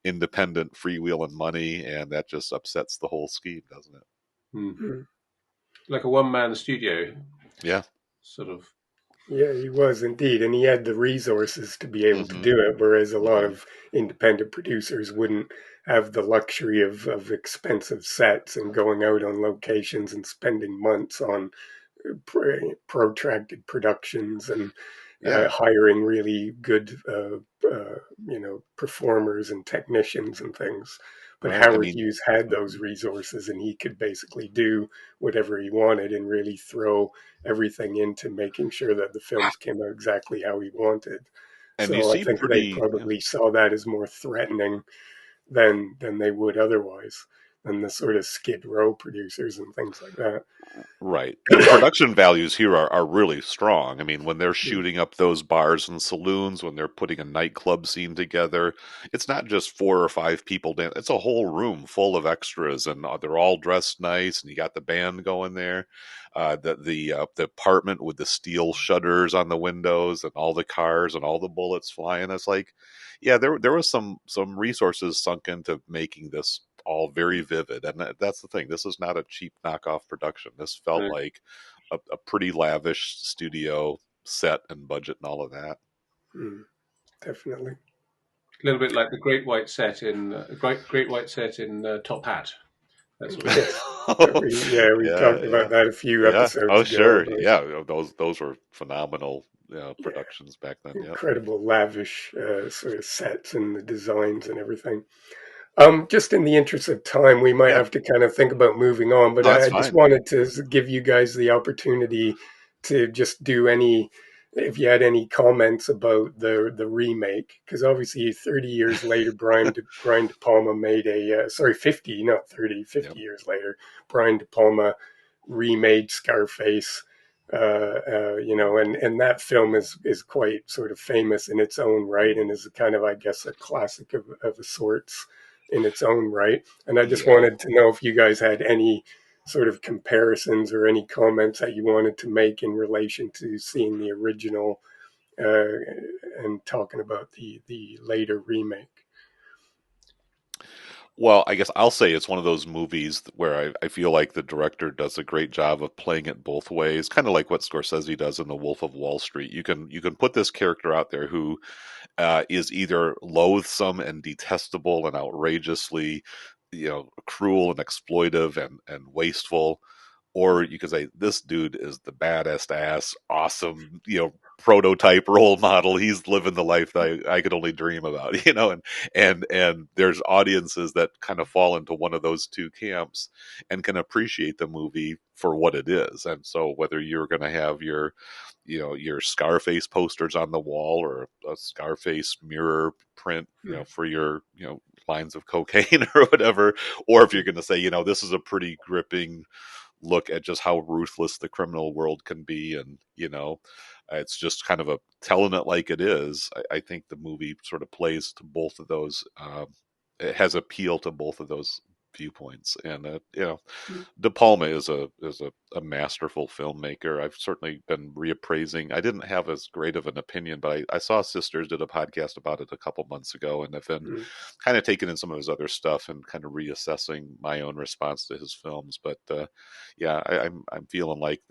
independent freewheeling money, and that just upsets the whole scheme, doesn't it? Hmm. mm. Like a one-man studio, Yeah. sort of. Yeah, he was indeed, and he had the resources to be able to Hmm. do it, whereas a lot Hmm. of independent producers wouldn't have the luxury of expensive sets and going out on locations and spending months on protracted productions and Yeah. hiring really good, performers and technicians and things. But Right. I Howard mean, Hughes had those mhm. resources, and he could basically do whatever he wanted and really throw everything into making sure that the films came out exactly how he wanted. And you So I see think they pretty, yeah. probably saw that as more threatening than they would otherwise, than the sort of Skid Row producers and things like that. Right. And the production values here are really strong. I mean, when they're shooting up those bars and saloons, when they're putting a nightclub scene together, it's not just 4 or 5 people it's a whole room full of extras, and they're all dressed nice, and you got the band going there. The apartment with the steel shutters on the windows and all the cars and all the bullets flying. It's like, yeah, there was some resources sunk into making this all very vivid, and that's the thing. This is not a cheap knockoff production. This felt like a pretty lavish studio set and budget and all of that. Mm, definitely. A little bit like the Great White Set in Top Hat. That sort of thing. Yes. We Yeah, talked yeah, about that a few yeah. episodes Oh, ago sure. about, Yeah, those were phenomenal yeah, productions back then. Yep. incredible lavish sort of sets and the designs and everything. Just in the interest of time, we might Yeah. have to kind of think about moving on, but No, that's I just fine. wanted to give you guys the opportunity to just do any, if you had any comments about the remake, because obviously 30 years later, Brian De Palma made 50, not 30, Yep. 50 years later, Brian De Palma remade Scarface. And that film is quite sort of famous in its own right, and is kind of, I guess, a classic of a sorts in its own right. And I just Yeah. wanted to know if you guys had any sort of comparisons or any comments that you wanted to make in relation to seeing the original uh, and talking about the later remake. Well, I guess I'll say it's one of those movies where I feel like the director does a great job of playing it both ways, kind of like what Scorsese does in The Wolf of Wall Street. You can put this character out there who is either loathsome and detestable and outrageously, cruel and exploitive and wasteful, or you could say this dude is the baddest ass, awesome, prototype role model. He's living the life that I could only dream about, and there's audiences that kind of fall into one of those two camps and can appreciate the movie for what it is. And so whether you're going to have your Scarface posters on the wall or a Scarface mirror print, for your, lines of cocaine or whatever, or if you're going to say, this is a pretty gripping look at just how ruthless the criminal world can be, and It's just kind of a telling it like it is. I think the movie sort of plays to both of those. It has appeal to both of those viewpoints, and De Palma is a masterful filmmaker. I've certainly been reappraising. I didn't have as great of an opinion, but I saw Sisters did a podcast about it a couple months ago, and I've been kind of taking in some of his other stuff and kind of reassessing my own response to his films. But I'm feeling like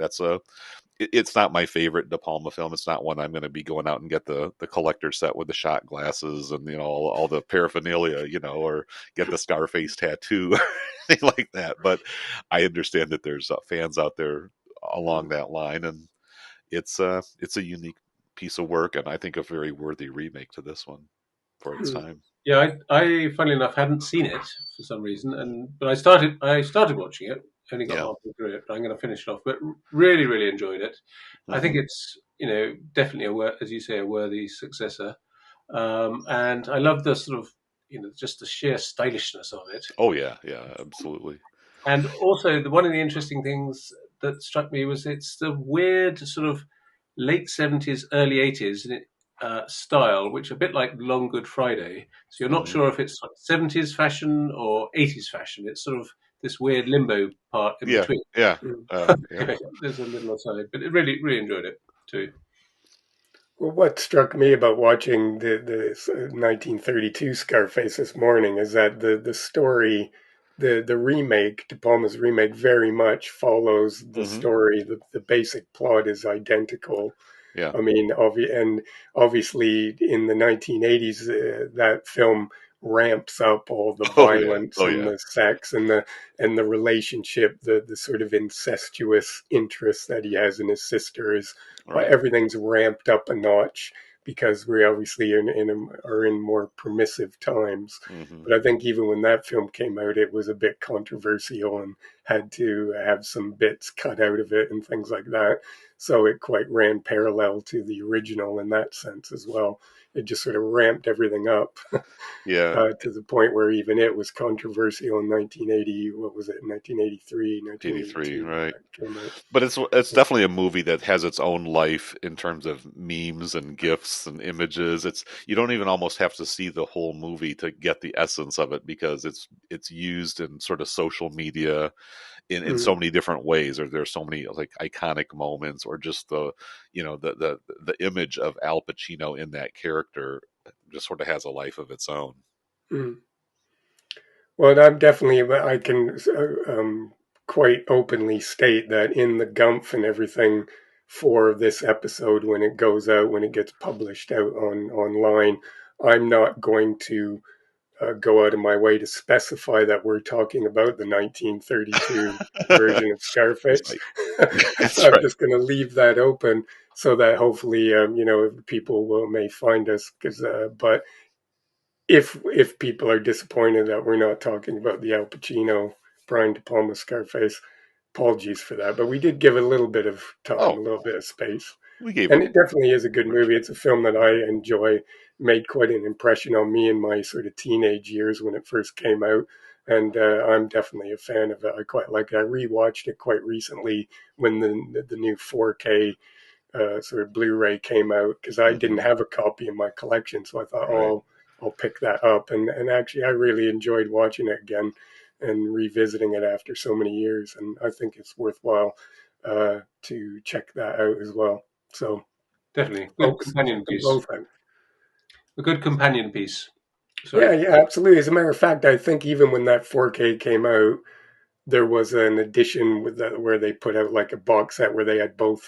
it's not my favorite De Palma film. It's not one I'm going to be going out and get the collector set with the shot glasses and all the paraphernalia, or get the Scarface tattoo, or anything like that. But I understand that there's fans out there along that line, and it's a unique piece of work, and I think a very worthy remake to this one for its time. Yeah, I funnily enough hadn't seen it for some reason, but I started watching it. Only got halfway through it, but I'm going to finish it off. But really, really enjoyed it. I think it's definitely as you say, a worthy successor. And I love the sort of just the sheer stylishness of it. Oh yeah, absolutely. And also, one of the interesting things that struck me was it's the weird sort of late 70s, early 80s style, which a bit like Long Good Friday. So you're not sure if it's 70s fashion or 80s fashion. It's sort of this weird limbo part in between. Yeah. There's a little aside, but really, really enjoyed it too. Well, what struck me about watching the 1932 Scarface this morning is that the story, the remake, De Palma's remake, very much follows the story. The basic plot is identical. Yeah. I mean, obviously in the 1980s, that film ramps up all the violence and the sex and the relationship, the sort of incestuous interest that he has in his sister is everything's ramped up a notch because we obviously are in more permissive times. But I think even when that film came out, it was a bit controversial and had to have some bits cut out of it and things like that. So it quite ran parallel to the original in that sense as well. It just sort of ramped everything up to the point where even it was controversial in 1980. What was it? 1983, 1983, right? But it's definitely a movie that has its own life in terms of memes and gifs and images. You don't even almost have to see the whole movie to get the essence of it because it's used in sort of social media in so many different ways, or there's so many like iconic moments, or just the image of Al Pacino in that character just sort of has a life of its own. Well, I can quite openly state that in the Gumph and everything for this episode, when it goes out, when it gets published out online, I'm not going to go out of my way to specify that we're talking about the 1932 version of Scarface. So I'm just going to leave that open so that hopefully, people may find us. But if people are disappointed that we're not talking about the Al Pacino, Brian De Palma Scarface, apologies for that. But we did give a little bit of time, a little bit of space. And it definitely is a good movie. It's a film that I enjoy, made quite an impression on me in my sort of teenage years when it first came out. And I'm definitely a fan of it. I quite like it. I rewatched it quite recently when the new 4K sort of Blu-ray came out because I didn't have a copy in my collection. So I thought, I'll pick that up. And actually, I really enjoyed watching it again and revisiting it after so many years. And I think it's worthwhile to check that out as well. So definitely good companion piece. A good companion piece. Sorry. Yeah, absolutely. As a matter of fact, I think even when that 4K came out, there was an edition with that where they put out like a box set where they had both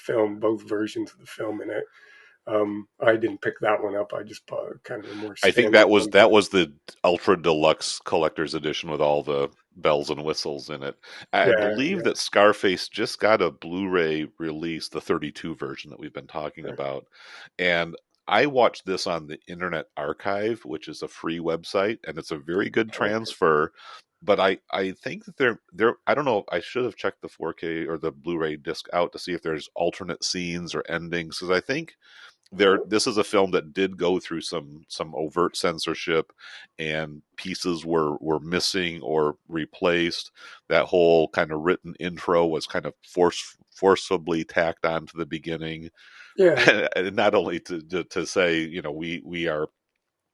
versions of the film in it. I didn't pick that one up. I just bought kind of a more. I think that was the ultra deluxe collector's edition with all the bells and whistles in it. I believe that Scarface just got a Blu-ray release, the 32 version that we've been talking about, and I watched this on the Internet Archive, which is a free website, and it's a very good transfer. But I think that they're I don't know. I should have checked the 4K or the Blu-ray disc out to see if there's alternate scenes or endings, because I think this is a film that did go through some overt censorship, and pieces were missing or replaced. That whole kind of written intro was kind of forcibly tacked on to the beginning. Yeah. And not only to say, you know, we are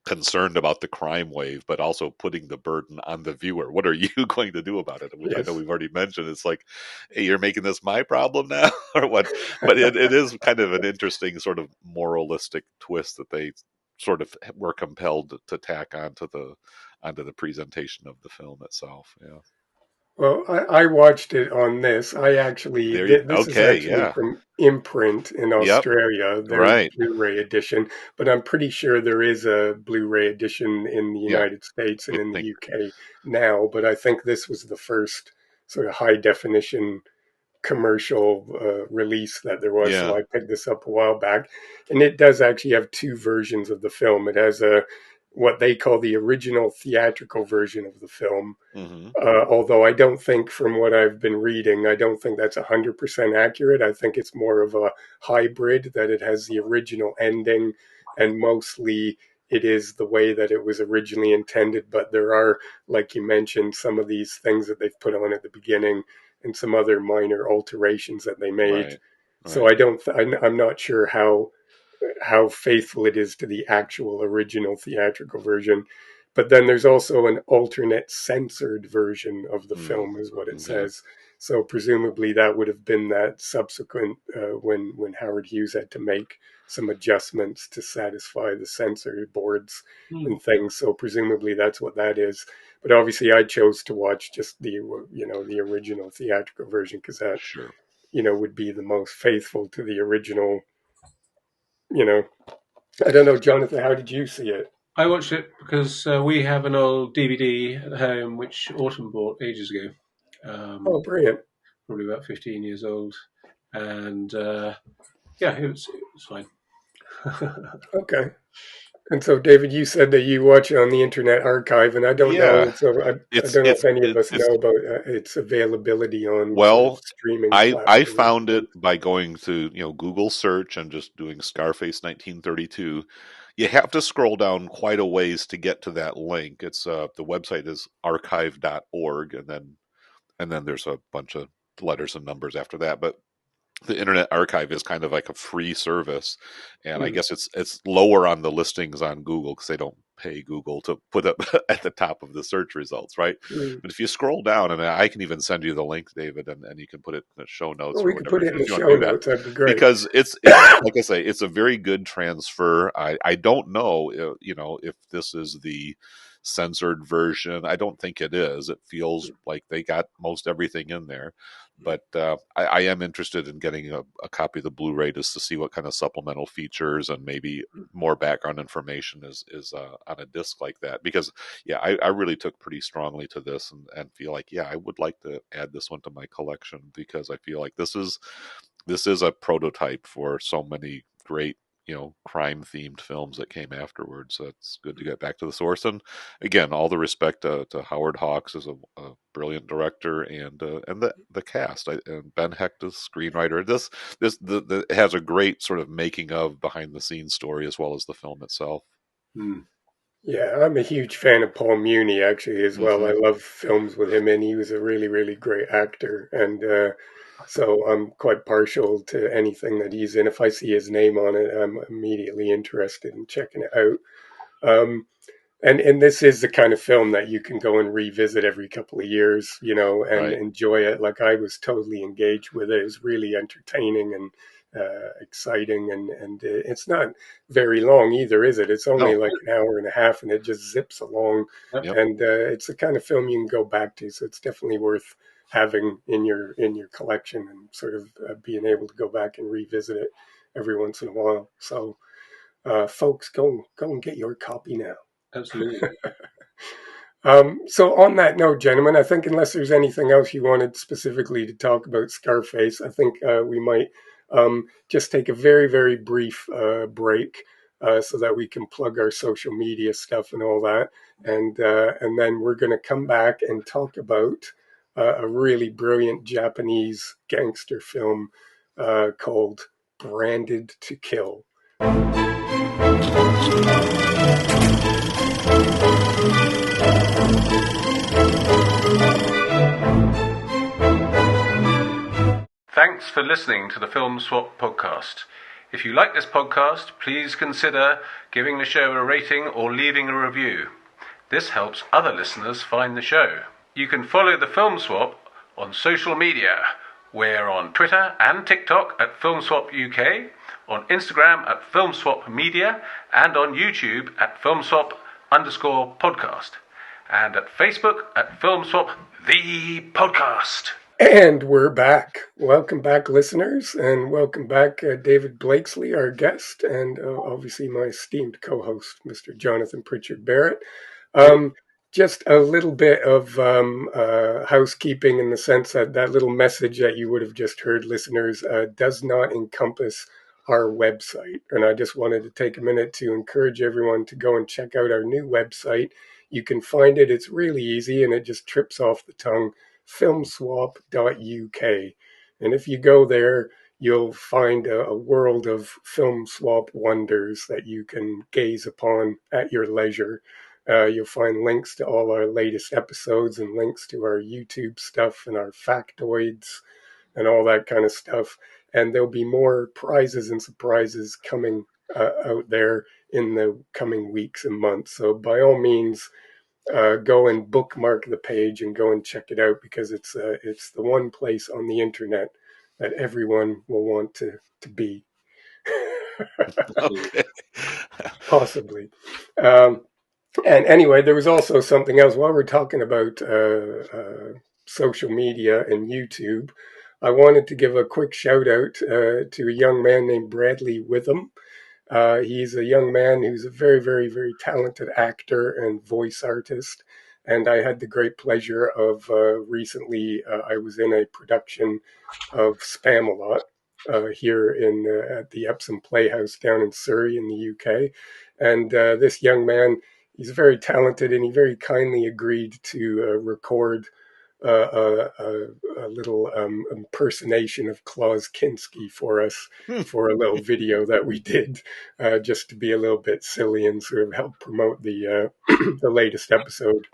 concerned about the crime wave, but also putting the burden on the viewer. What are you going to do about it? Which I know Yes. we've already mentioned. It's like, hey, you're making this my problem now, or what? But it is kind of an interesting sort of moralistic twist that they sort of were compelled to tack onto the presentation of the film itself. Yeah. Well, I watched it on this. I actually, this is Okay, actually yeah. from Imprint in Yep. Australia, their Right. Blu-ray edition, but I'm pretty sure there is a Blu-ray edition in the Yeah. United States and I in the think UK now, but I think this was the first sort of high definition commercial release that there was. So yeah. I picked this up a while back, and it does actually have two versions of the film. It has a what they call the original theatrical version of the film, Hmm. although I don't think, from what I've been reading, I don't think that's 100% accurate. I think it's more of a hybrid, that it has the original ending and mostly it is the way that it was originally intended. But there are, like you mentioned, some of these things that they've put on at the beginning and some other minor alterations that they made. Right. So Right. I'm not sure how faithful it is to the actual original theatrical version. But then there's also an alternate censored version of the Mm. film, is what it Okay. says. So presumably that would have been that subsequent when Howard Hughes had to make some adjustments to satisfy the censor boards Hmm. and things. So presumably that's what that is. But obviously I chose to watch just the original theatrical version because that Sure. would be the most faithful to the original. You know, I don't know, Jonathan. How did you see it? I watched it because we have an old DVD at home which Autumn bought ages ago, Oh, brilliant. probably about 15 years old, and yeah, it was fine. Okay. And so, David, you said that you watch it on the Internet Archive, and I don't know. Yeah. So I It's don't know it's if any of it, us it's know about its availability on sort of well, streaming I platforms. found it by going to, Google search and just doing Scarface 1932. You have to scroll down quite a ways to get to that link. It's the website is archive.org, and then there's a bunch of letters and numbers after that. But the Internet Archive is kind of like a free service, and I Mm, guess it's lower on the listings on Google because they don't pay Google to put up at the top of the search results, right? mm. But if you scroll down, and I can even send you the link, David, and you can put it in the show Well, notes or we could whatever put it in the if you want show to do that, notes. That'd be great. because it's like I say, it's a very good transfer. I don't know, if this is the censored version. I don't think it is. It feels like they got most everything in there, but I am interested in getting a copy of the Blu-ray just to see what kind of supplemental features and maybe more background information is on a disc like that. Because yeah, I really took pretty strongly to this and feel like, yeah, I would like to add this one to my collection because I feel like this is a prototype for so many great crime themed films that came afterwards. So it's good to get back to the source. And again, all the respect to Howard Hawks as a brilliant director, and the cast. And Ben Hecht is screenwriter. It has a great sort of making of behind the scenes story as well as the film itself. Hmm. Yeah, I'm a huge fan of Paul Muni actually as well. I Hmm. love films with him, and he was a really, really great actor. And so I'm quite partial to anything that he's in. If I see his name on it, I'm immediately interested in checking it out. Um, and this is the kind of film that you can go and revisit every couple of years, and Right. enjoy it. Like I was totally engaged with it. It was really entertaining and exciting, and it's not very long either, is it? It's only No. like an hour and a half, and it just zips along. Yep. Yep. And it's the kind of film you can go back to, so it's definitely worth having in your collection and sort of being able to go back and revisit it every once in a while. So, folks, go and get your copy now. Absolutely. So on that note, gentlemen, I think unless there's anything else you wanted specifically to talk about Scarface, I think we might just take a very, very brief break so that we can plug our social media stuff and all that, and then we're going to come back and talk about a really brilliant Japanese gangster film called Branded to Kill. Thanks for listening to the Film Swap podcast. If you like this podcast, please consider giving the show a rating or leaving a review. This helps other listeners find the show. You can follow the Film Swap on social media. We're on Twitter and TikTok at Film Swap UK, on Instagram at Film Swap Media, and on YouTube at Film Swap_podcast, and at Facebook at Film Swap the Podcast. And we're back. Welcome back, listeners, and welcome back, David Blakeslee, our guest, and obviously my esteemed co-host, Mr. Jonathan Pritchard Barrett. Just a little bit of housekeeping in the sense that that little message that you would have just heard, listeners, does not encompass our website. And I just wanted to take a minute to encourage everyone to go and check out our new website. You can find it. It's really easy, and it just trips off the tongue, filmswap.uk. And if you go there, you'll find a world of film swap wonders that you can gaze upon at your leisure. You'll find links to all our latest episodes and links to our YouTube stuff and our factoids and all that kind of stuff. And there'll be more prizes and surprises coming out there in the coming weeks and months. So by all means, go and bookmark the page and go and check it out, because it's the one place on the internet that everyone will want to be. Okay. Possibly. And anyway, there was also something else. While we're talking about social media and YouTube, I wanted to give a quick shout out to a young man named Bradley Witham. He's a young man who's a very, very, very talented actor and voice artist. And I had the great pleasure of recently, I was in a production of Spamalot here at the Epsom Playhouse down in Surrey in the UK. And this young man, he's very talented, and he very kindly agreed to record a little impersonation of Klaus Kinski for us for a little video that we did, just to be a little bit silly and sort of help promote the the latest episode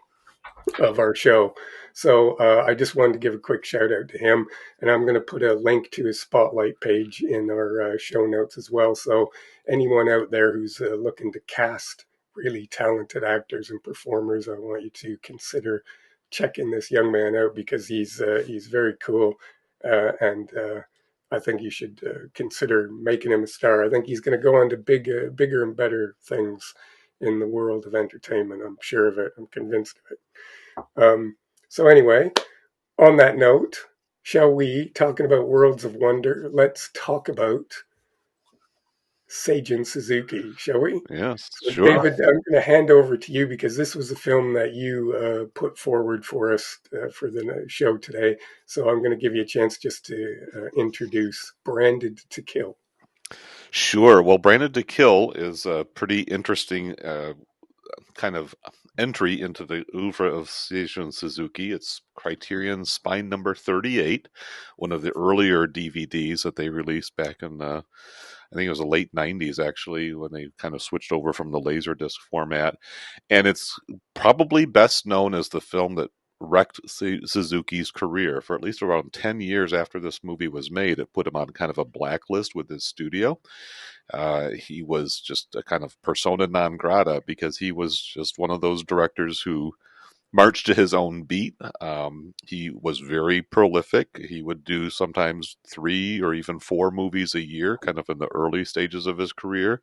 of our show. So I just wanted to give a quick shout out to him, and I'm going to put a link to his spotlight page in our show notes as well. So anyone out there who's looking to cast really talented actors and performers, I want you to consider checking this young man out, because he's very cool, and I think you should consider making him a star. I think he's going to go on to bigger and better things in the world of entertainment. I'm sure of it. I'm convinced of it. So anyway, on that note, shall we, talking about worlds of wonder, let's talk about Seijun Suzuki, shall we? Yes, So sure. David, I'm going to hand over to you, because this was a film that you put forward for us for the show today. So I'm going to give you a chance just to introduce Branded to Kill. Sure. Well, Branded to Kill is a pretty interesting kind of entry into the oeuvre of Seijun Suzuki. It's Criterion Spine number 38, one of the earlier DVDs that they released back in I think it was the late 90s, actually, when they kind of switched over from the Laserdisc format. And it's probably best known as the film that wrecked Suzuki's career. For at least around 10 years after this movie was made, it put him on kind of a blacklist with his studio. He was just a kind of persona non grata, because he was just one of those directors who marched to his own beat. He was very prolific. He would do sometimes 3 or even 4 movies a year, kind of in the early stages of his career.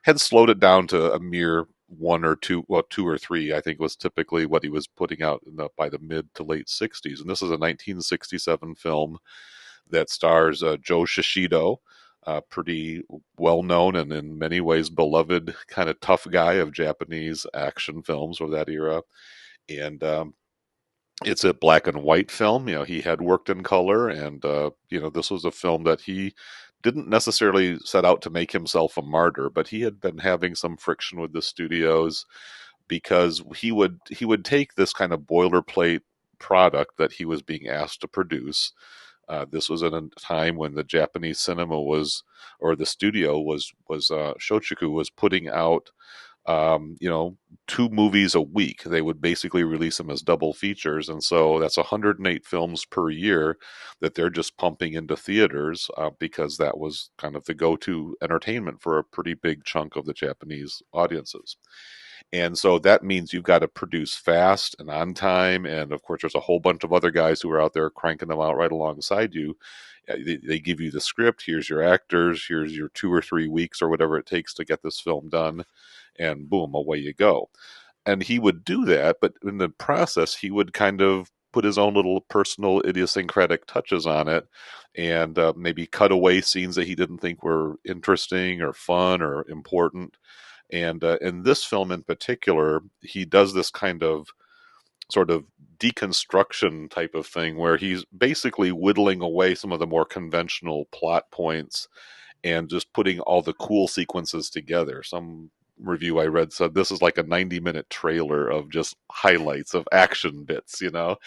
Had slowed it down to a mere 1 or 2, well, 2 or 3, I think, was typically what he was putting out by the mid to late 60s. And this is a 1967 film that stars Joe Shishido, pretty well-known and in many ways beloved kind of tough guy of Japanese action films of that era. And it's a black and white film. You know, he had worked in color, and this was a film that he didn't necessarily set out to make himself a martyr, but he had been having some friction with the studios, because he would take this kind of boilerplate product that he was being asked to produce. This was in a time when the Japanese cinema was, or the studio was Shochiku was putting out you know, 2 movies a week. They would basically release them as double features. And so that's 108 films per year that they're just pumping into theaters because that was kind of the go-to entertainment for a pretty big chunk of the Japanese audiences. And so that means you've got to produce fast and on time. And of course, there's a whole bunch of other guys who are out there cranking them out right alongside you. They give you the script. Here's your actors. Here's your 2 or 3 weeks or whatever it takes to get this film done. And boom, away you go. And he would do that. But in the process, he would kind of put his own little personal idiosyncratic touches on it and maybe cut away scenes that he didn't think were interesting or fun or important. And in this film in particular, he does this kind of sort of deconstruction type of thing where he's basically whittling away some of the more conventional plot points and just putting all the cool sequences together. Some review I read said this is like a 90-minute trailer of just highlights of action bits, you know?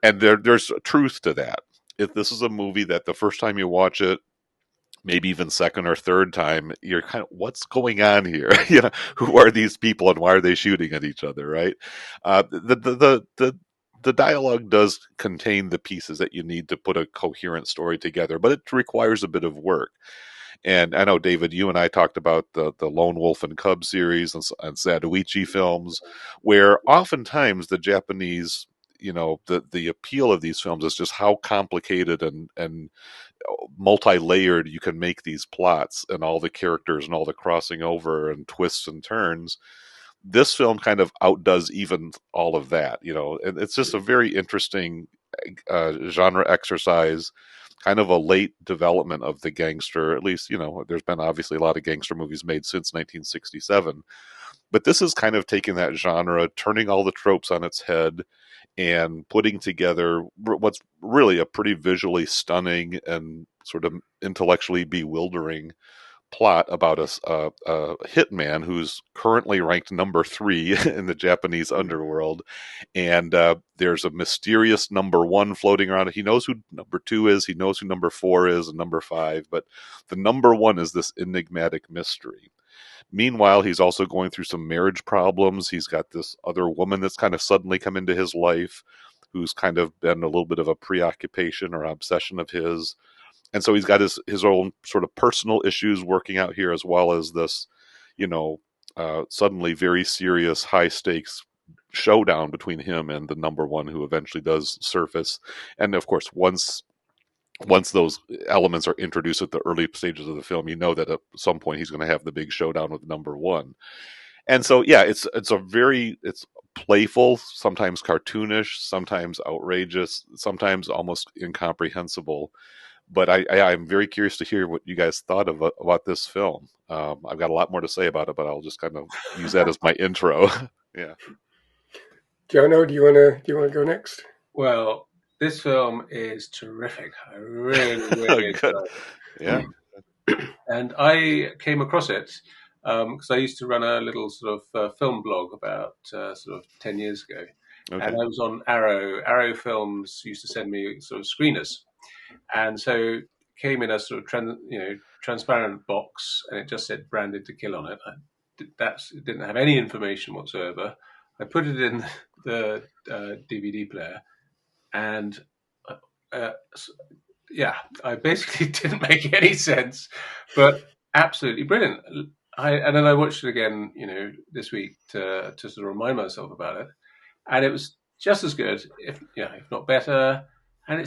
And there's truth to that. If this is a movie that the first time you watch it, maybe even second or third time, you're kind of, what's going on here? You know, who are these people and why are they shooting at each other? Right? The dialogue does contain the pieces that you need to put a coherent story together, but it requires a bit of work. And I know, David, you and I talked about the Lone Wolf and Cub series and Zatoichi films, where oftentimes the Japanese, you know, the appeal of these films is just how complicated and multi-layered you can make these plots and all the characters and all the crossing over and twists and turns. This film kind of outdoes even all of that, you know, and it's just a very interesting genre exercise, kind of a late development of the gangster. At least, you know, there's been obviously a lot of gangster movies made since 1967, but this is kind of taking that genre, turning all the tropes on its head, and putting together what's really a pretty visually stunning and sort of intellectually bewildering plot about a hitman who's currently ranked number 3 in the Japanese underworld, and there's a mysterious number 1 floating around. He knows who number 2 is, he knows who number 4 is, and number 5, but the number 1 is this enigmatic mystery. Meanwhile, he's also going through some marriage problems. He's got this other woman that's kind of suddenly come into his life, who's kind of been a little bit of a preoccupation or obsession of his. And so he's got his own sort of personal issues working out here, as well as this, you know, suddenly very serious, high stakes showdown between him and the number 1 who eventually does surface. And of course, once those elements are introduced at the early stages of the film, you know that at some point he's going to have the big showdown with number 1. And so, yeah, it's playful, sometimes cartoonish, sometimes outrageous, sometimes almost incomprehensible. But I'm very curious to hear what you guys thought about this film. I've got a lot more to say about it, but I'll just kind of use that as my intro. Yeah. Jono, do you wanna go next? Well, this film is terrific. I really enjoyed it. Yeah. And I came across it because I used to run a little sort of film blog about sort of 10 years ago. Okay. And I was on Arrow. Arrow Films used to send me sort of screeners. And so came in a sort of transparent box, and it just said "Branded to Kill" on it. It didn't have any information whatsoever. I put it in the DVD player, and I basically didn't make any sense, but absolutely brilliant. And then I watched it again, you know, this week to sort of remind myself about it, and it was just as good, if not better. And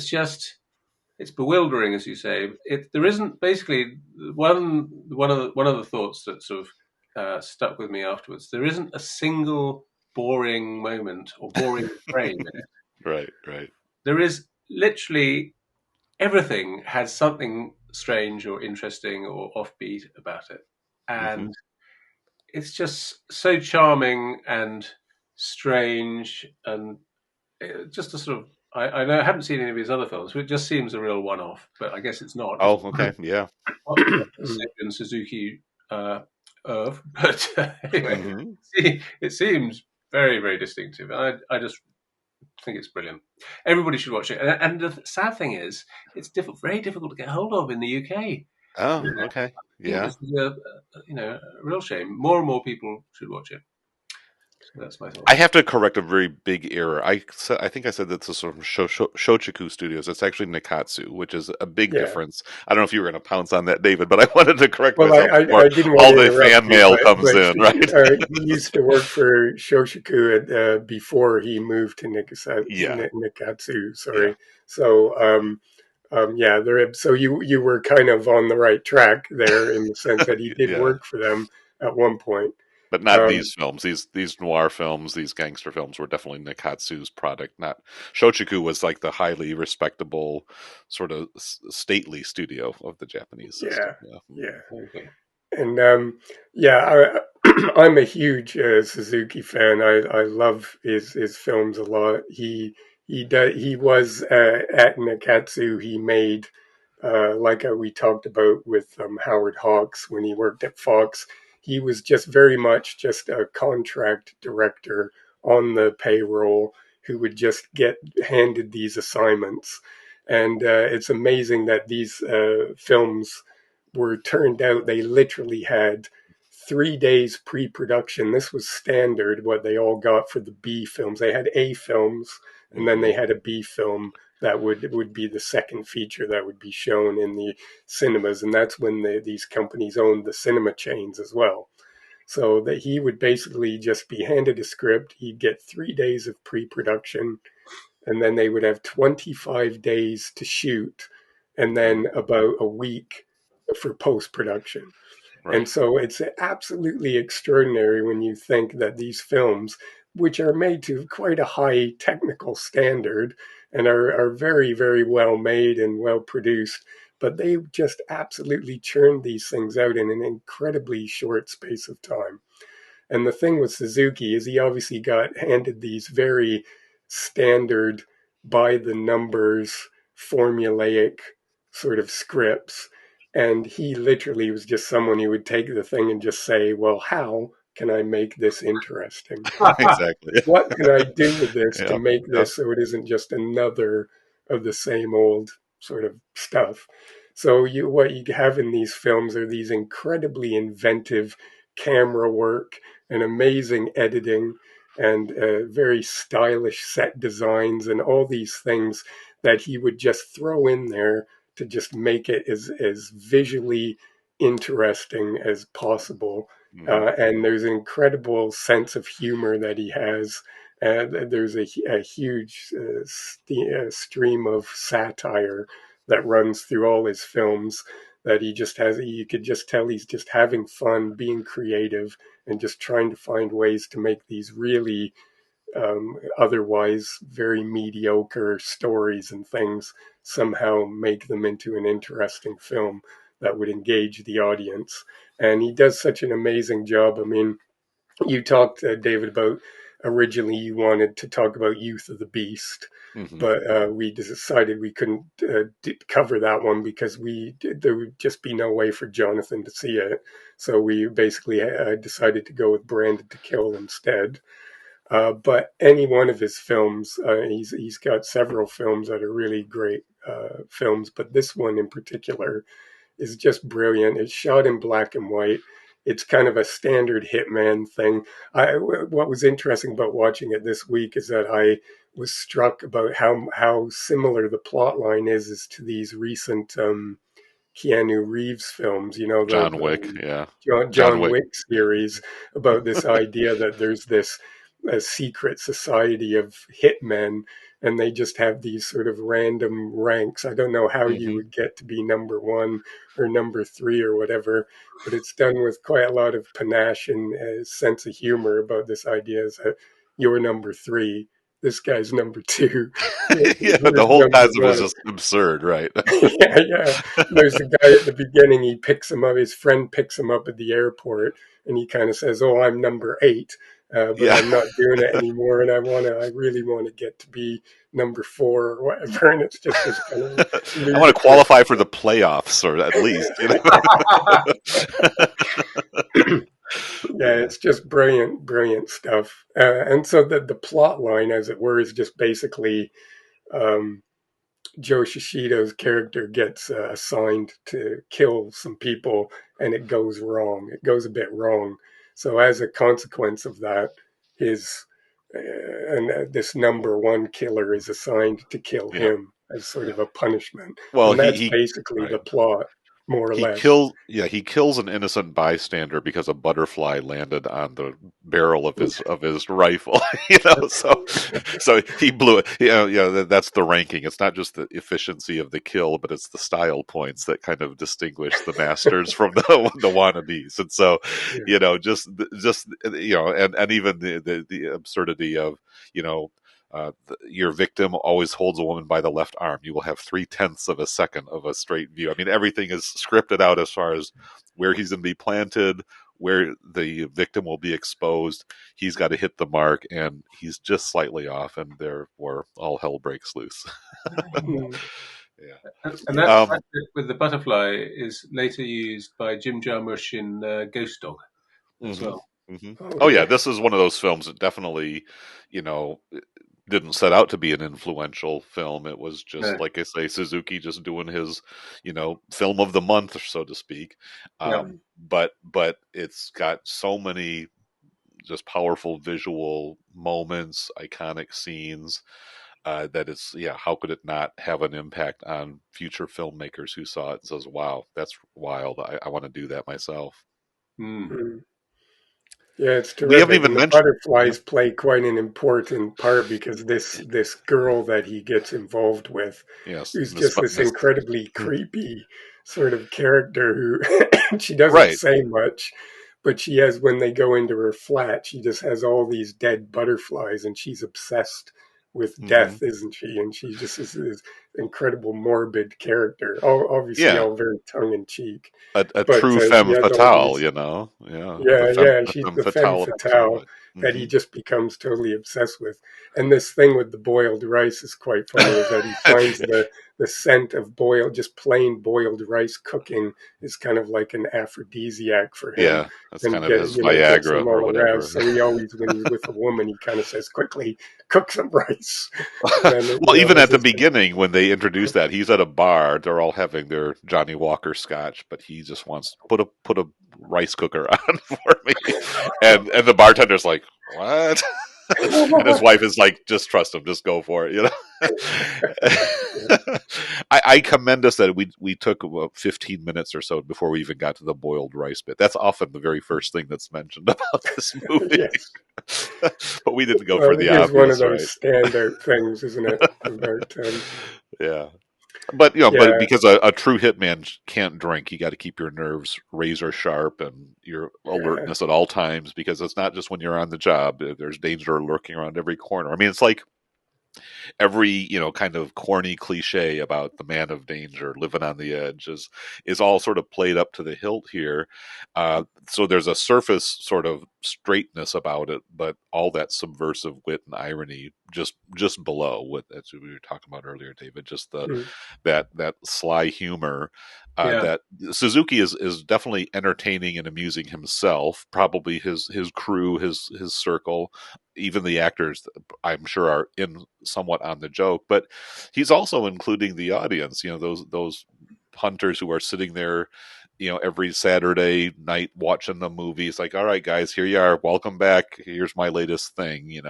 it's bewildering, as you say. There isn't basically one of the thoughts that sort of stuck with me afterwards. There isn't a single boring moment or boring frame in it. Right. There is literally everything has something strange or interesting or offbeat about it, and it's just so charming and strange, and just a sort of. I know I haven't seen any of his other films, so it just seems a real one-off, but I guess it's not. Oh, okay, yeah. Seijun Suzuki but anyway, it seems very, very distinctive. I just think it's brilliant. Everybody should watch it. And the sad thing is, it's very difficult to get hold of in the UK. Oh, okay. I think Yeah. this is a real shame. More and more people should watch it. So that's my I thoughts. have to correct a very big error. I think I said that this is from Shochiku Studios. It's actually Nikatsu, which is a big Yeah. difference. I don't know if you were going to pounce on that, David, but I wanted to correct Well, myself before I didn't want all to the interrupt fan you, mail but comes in, right? he used to work for Shoshiku before he moved to Yeah, Nikatsu. yeah. Sorry. So yeah, so you were kind of on the right track there in the sense that he did Yeah. work for them at one point. But not Um, these films. These noir films, these gangster films were definitely Nikatsu's product. Not Shochiku was like the highly respectable, sort of stately studio of the Japanese system. yeah, Yeah. yeah. Okay. And yeah, I'm a huge Suzuki fan. I love his films a lot. He was at Nakatsu. He made like we talked about with Howard Hawks when he worked at Fox. He was just very much just a contract director on the payroll who would just get handed these assignments. And it's amazing that these films were turned out. They literally had 3 days pre-production. This was standard what they all got for the B films. They had A films, and then Hmm. they had a B film that would be the second feature that would be shown in the cinemas, and that's when these companies owned the cinema chains as well. So that he would basically just be handed a script. He'd get 3 days of pre-production, and then they would have 25 days to shoot, and then about a week for post-production. And Right. so it's absolutely extraordinary when you think that these films, which are made to quite a high technical standard and are very, very well made and well produced, but they just absolutely churned these things out in an incredibly short space of time. And the thing with Suzuki is he obviously got handed these very standard, by the numbers, formulaic sort of scripts. And he literally was just someone who would take the thing and just say, well, how can I make this interesting? Exactly. What can I do with this to Yeah. make Yeah. this so it isn't just another of the same old sort of stuff? So what you have in these films are these incredibly inventive camera work and amazing editing and very stylish set designs and all these things that he would just throw in there to just make it as visually interesting as possible. Hmm. And there's an incredible sense of humor that he has. There's a huge stream of satire that runs through all his films that he just has. You could just tell he's just having fun, being creative, and just trying to find ways to make these really otherwise very mediocre stories and things somehow make them into an interesting film that would engage the audience. And he does such an amazing job. I mean, you talked, David, about originally you wanted to talk about Youth of the Beast, Hmm. but we decided we couldn't cover that one because there would just be no way for Jonathan to see it. So we basically decided to go with Branded to Kill instead. But any one of his films, he's got several films that are really great films, but this one in particular is just brilliant. It's shot in black and white. It's kind of a standard Hitman thing. What was interesting about watching it this week is that I was struck about how similar the plot line is to these recent Keanu Reeves films. You know, John Wick. Yeah. John John Wick. Wick series about this idea that there's this a secret society of hitmen and they just have these sort of random ranks. I don't know how you Hmm. would get to be number one or number three or whatever, but it's done with quite a lot of panache and a sense of humor about this idea is that you're number three, this guy's number two, Yeah, the here's whole number concept was one. just absurd, right? Yeah, yeah. There's a guy at the beginning. He picks him up. His friend picks him up at the airport, and he kind of says, "Oh, I'm number eight, but Yeah. I'm not doing it anymore, and I really want to get to be number four or whatever." And it's just this kind of I want to ludicrous. qualify for the playoffs, or at least, you know. Yeah, Yeah. it's just brilliant, brilliant stuff. And so the plot line, as it were, is just basically. Um, Joe Shishido's character gets assigned to kill some people, and it goes wrong. It goes a bit wrong. So as a consequence of that, his this number one killer is assigned to kill Yeah. him as sort of a punishment, Well, and that's he basically right. the plot, more or He less. kills an innocent bystander because a butterfly landed on the barrel of his rifle. So he blew it. That's the ranking. It's not just the efficiency of the kill, but it's the style points that kind of distinguish the masters from the wannabes. And so, Yeah. and even the absurdity of, your victim always holds a woman by the left arm. You will have 0.3 of a second of a straight view. I mean, everything is scripted out as far as where he's going to be planted, where the victim will be exposed. He's got to hit the mark, and he's just slightly off, and therefore all hell breaks loose. Mm. Yeah. And that bit with the butterfly is later used by Jim Jarmusch in Ghost Dog as Mm-hmm. well. Mm-hmm. Oh, Oh yeah, yeah. this is one of those films that definitely, didn't set out to be an influential film. It was just, No. like I say, Suzuki just doing his, film of the month, so to speak. Yeah. But it's got so many just powerful visual moments, iconic scenes, that it's, how could it not have an impact on future filmmakers who saw it and says, wow, that's wild. I want to do that myself. Mm. Mm. Yeah, it's We haven't terrific, even and the mentioned, yeah, butterflies play quite an important part because this girl that he gets involved with, yes, who's just this Miss, incredibly creepy sort of character who she doesn't right, say much, but she has when they go into her flat, she just has all these dead butterflies, and she's obsessed with hmm death, isn't she? And she just is this incredible morbid character, all obviously yeah, all very tongue in cheek, a but true she femme has all fatale, these. the Yeah, femme, yeah, the she's femme the femme fatale of fatale absolutely. that Hmm he just becomes totally obsessed with. And this thing with the boiled rice is quite funny, is that he finds the scent of just plain boiled rice cooking is kind of like an aphrodisiac for him, Yeah, that's kind and of his gets Viagra him or all whatever. aroused. So he always, when he's with a woman, he kind of says, quickly, cook some rice. And then, Well, even there's at the this, beginning when they introduce that, he's at a bar. They're all having their Johnny Walker scotch, but he just wants put a rice cooker on for me, and the bartender's like, "What?" And his wife is like, "Just trust him, just go for it," I commend us that we took about 15 minutes or so before we even got to the boiled rice bit. That's often the very first thing that's mentioned about this movie, yes. but we didn't go for Well, the it is one of obvious, those right? standout things, isn't it? About, Yeah. But yeah, because a true hitman can't drink, you got to keep your nerves razor sharp and your yeah. alertness at all times, because it's not just when you're on the job. There's danger lurking around every corner. I mean, it's like every kind of corny cliche about the man of danger living on the edge is all sort of played up to the hilt here. So there's a surface sort of straightness about it, but all that subversive wit and irony just below, what as we were talking about earlier, David, just the Mm, that sly humor, Yeah. that Suzuki is definitely entertaining and amusing himself, probably his crew, his circle, even the actors, I'm sure, are in somewhat on the joke, but he's also including the audience. Those hunters who are sitting there, every Saturday night watching the movie. It's like, all right, guys, here you are. Welcome back. Here's my latest thing.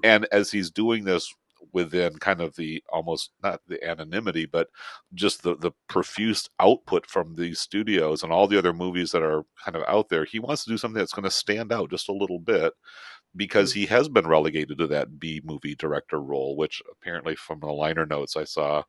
And as he's doing this within kind of the almost not the anonymity, but just the profuse output from these studios and all the other movies that are kind of out there, he wants to do something that's going to stand out just a little bit, because mm, he has been relegated to that B movie director role, which apparently from the liner notes I saw,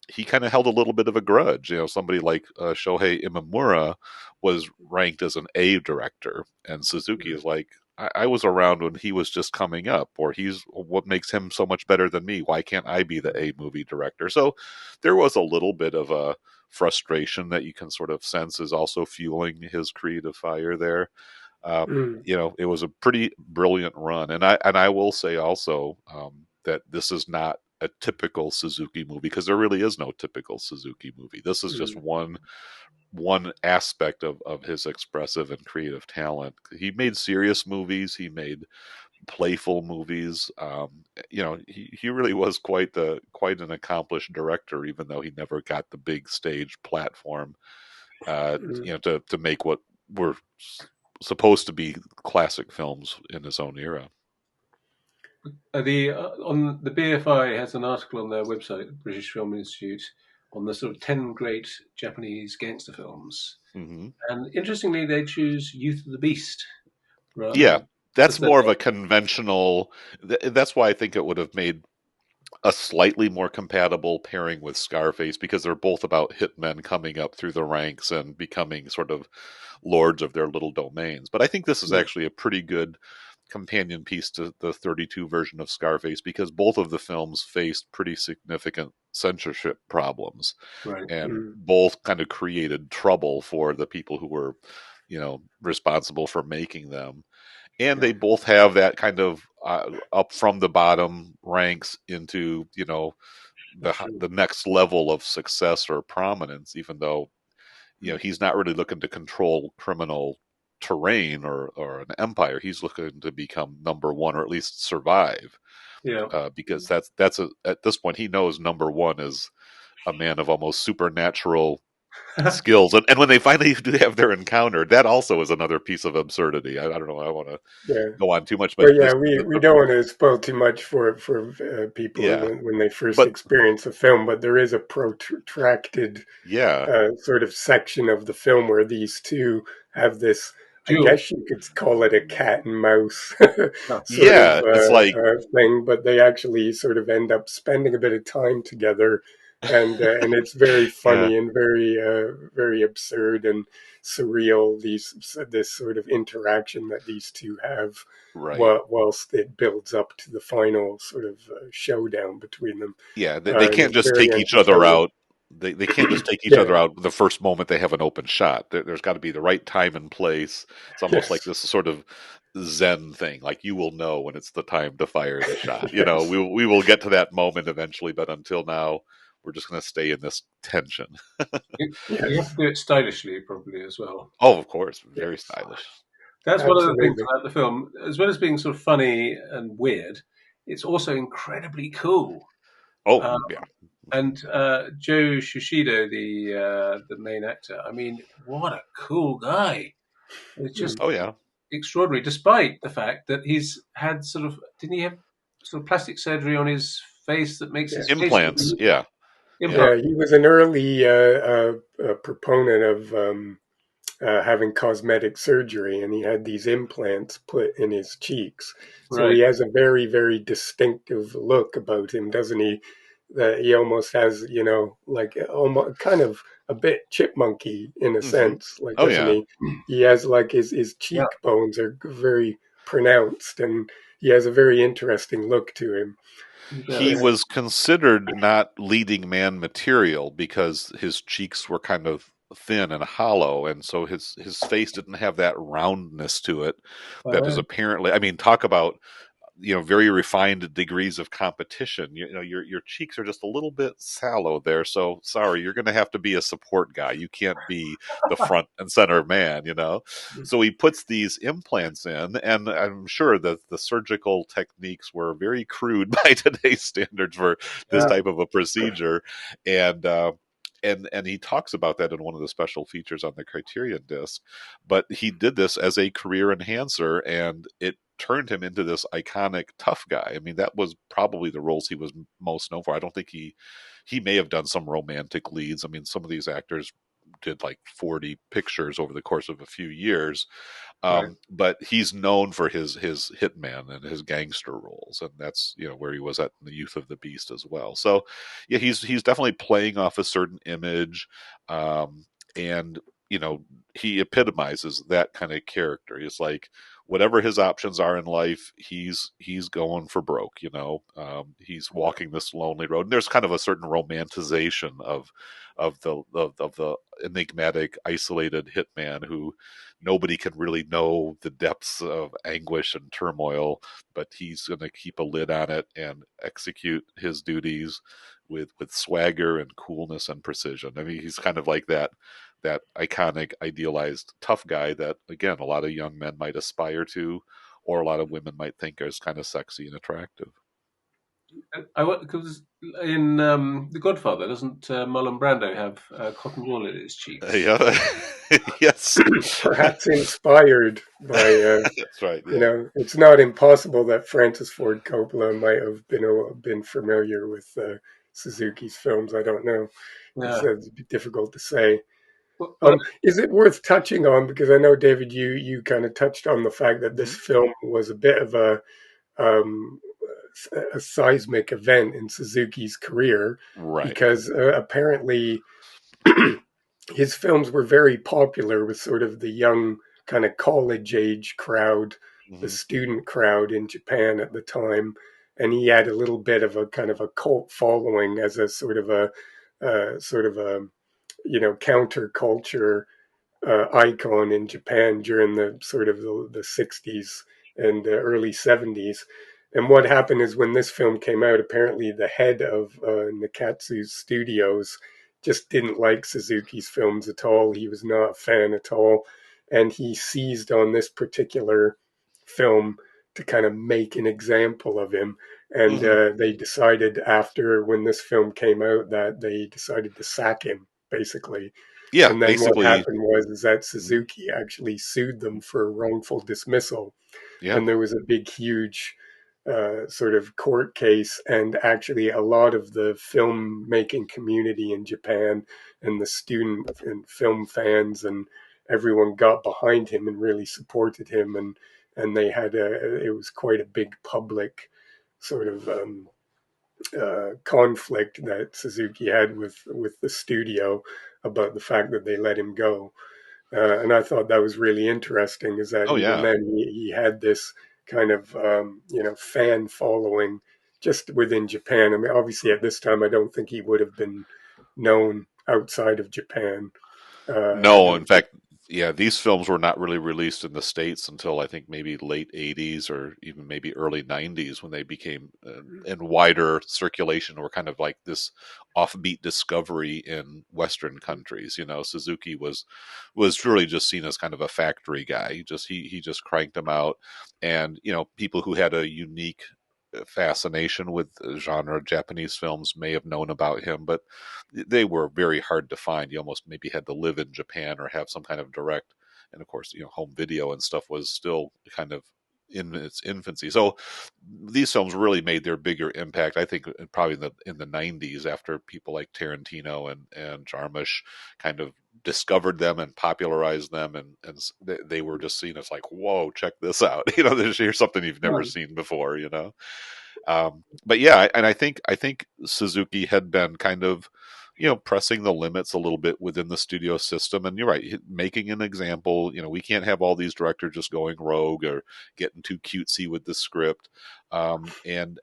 he kind of held a little bit of a grudge. Somebody like Shohei Imamura was ranked as an A director, and Suzuki mm, is like, I was around when he was just coming up, or he's what makes him so much better than me. Why can't I be the A movie director? So there was a little bit of a frustration that you can sort of sense is also fueling his creative fire there. mm, It was a pretty brilliant run, and I will say also, that this is not a typical Suzuki movie, because there really is no typical Suzuki movie. This is just mm, one aspect of his expressive and creative talent. He made serious movies. He made playful movies. He really was quite an accomplished director, even though he never got the big stage platform. To make what were supposed to be classic films in his own era. On the BFI has an article on their website, the British Film Institute, on the sort of 10 great Japanese gangster films. Mm-hmm. And interestingly, they choose Youth of the Beast. Yeah, that's the more of a conventional. That's why I think it would have made a slightly more compatible pairing with Scarface, because they're both about hitmen coming up through the ranks and becoming sort of lords of their little domains. But I think this is actually a pretty good companion piece to the 32 version of Scarface, because both of the films faced pretty significant censorship problems, Right. and both kind of created trouble for the people who were, responsible for making them. And they both have that kind of up from the bottom ranks into the next level of success or prominence, even though he's not really looking to control criminal terrain or an empire. He's looking to become number one, or at least survive. Because that's at this point he knows number one is a man of almost supernatural skills, and when they finally do have their encounter, that also is another piece of absurdity. I don't know. I want to go on too much, but well, yeah, we don't want to spoil too much for people when they first experience a film. But there is a protracted sort of section of the film where these two have this. I guess you could call it a cat and mouse it's like thing, but they actually sort of end up spending a bit of time together. And it's very funny and very absurd and surreal. This sort of interaction that these two have, whilst it builds up to the final sort of showdown between them. Yeah, they can't just take each other out. They can't just take each other out the first moment they have an open shot. There's got to be the right time and place. It's almost like this sort of Zen thing. Like, you will know when it's the time to fire the shot. We will get to that moment eventually, but until now, we're just going to stay in this tension. You have to do it stylishly, probably, as well. Oh, of course. Very stylish. That's one of the things about the film. As well as being sort of funny and weird, it's also incredibly cool. Oh, yeah. And Joe Shishido, the main actor, I mean, what a cool guy. It's just extraordinary, despite the fact that he's had didn't he have sort of plastic surgery on his face that makes his implants? Face Yeah, he was an early proponent of having cosmetic surgery, and he had these implants put in his cheeks. So he has a very, very distinctive look about him, doesn't he? That he almost has, like almost kind of a bit chipmunky in a sense. Like, doesn't he? He has like his cheekbones are very pronounced, and he has a very interesting look to him. He was considered not leading man material because his cheeks were kind of thin and hollow, and so his face didn't have that roundness to it that is apparently, I mean, talk about very refined degrees of competition. Your cheeks are just a little bit sallow there, so sorry, you're going to have to be a support guy. You can't be the front and center man, So he puts these implants in, and I'm sure that the surgical techniques were very crude by today's standards for this type of a procedure, and he talks about that in one of the special features on the Criterion disc. But he did this as a career enhancer, and it turned him into this iconic tough guy. I mean, that was probably the roles he was most known for. I don't think he may have done some romantic leads. I mean, some of these actors did like 40 pictures over the course of a few years. But he's known for his hitman and his gangster roles, and that's where he was at in the Youth of the Beast as well. So yeah, he's definitely playing off a certain image, and he epitomizes that kind of character. He's like, whatever his options are in life, he's going for broke. He's walking this lonely road, and there's kind of a certain romanticization of the enigmatic, isolated hitman who nobody can really know the depths of anguish and turmoil, but he's going to keep a lid on it and execute his duties with swagger and coolness and precision. I mean, he's kind of like that iconic, idealized tough guy that, again, a lot of young men might aspire to, or a lot of women might think is kind of sexy and attractive. Because in The Godfather, doesn't Marlon Brando have cotton wool in his cheeks? Yeah, yes, Perhaps inspired by, that's right. Yeah, it's not impossible that Francis Ford Coppola might have been familiar with Suzuki's films. I don't know. Yeah. It's difficult to say. Well, Is it worth touching on? Because I know, David, you kind of touched on the fact that this film was a bit of um, a seismic event in Suzuki's career, right. because apparently his films were very popular with sort of the young kind of college age crowd, the Hmm. student crowd in Japan at the time. And he had a little bit of a kind of a cult following as a sort of a, counterculture icon in Japan during the sort of the 60s and the early 70s. And what happened is when this film came out, apparently the head of Nikatsu's studios just didn't like Suzuki's films at all. He was not a fan at all. And he seized on this particular film to kind of make an example of him. And Hmm. they decided after when this film came out that they decided to sack him, basically. Yeah, And then what basically. happened was is that Mhm. Suzuki actually sued them for wrongful dismissal, Yeah. and there was a big, huge sort of court case. And actually, a lot of the filmmaking community in Japan and the student and film fans and everyone got behind him and really supported him, and they had it was quite a big public sort of conflict that Suzuki had with the studio about the fact that they let him go. And I thought that was really interesting, is that Oh even yeah. then he had this kind of fan following just within Japan. I mean, obviously at this time I don't think he would have been known outside of Japan. I No, in don't think. fact, yeah, these films were not really released in the States until I think maybe late 80s or even maybe early 90s when they became in wider circulation, or kind of like this offbeat discovery in Western countries. Suzuki was really just seen as kind of a factory guy. He just cranked them out, and people who had a unique fascination with genre Japanese films may have known about him, but they were very hard to find. You almost maybe had to live in Japan or have some kind of direct, and of course, home video and stuff was still kind of in its infancy. So these films really made their bigger impact, I think, probably in the 90s, after people like Tarantino and Jarmusch kind of discovered them and popularized them, and they were just seen as like, whoa, check this out. Here's something you've never seen before. But yeah, and I think Suzuki had been kind of pressing the limits a little bit within the studio system. And you're right, making an example. We can't have all these directors just going rogue or getting too cutesy with the script. And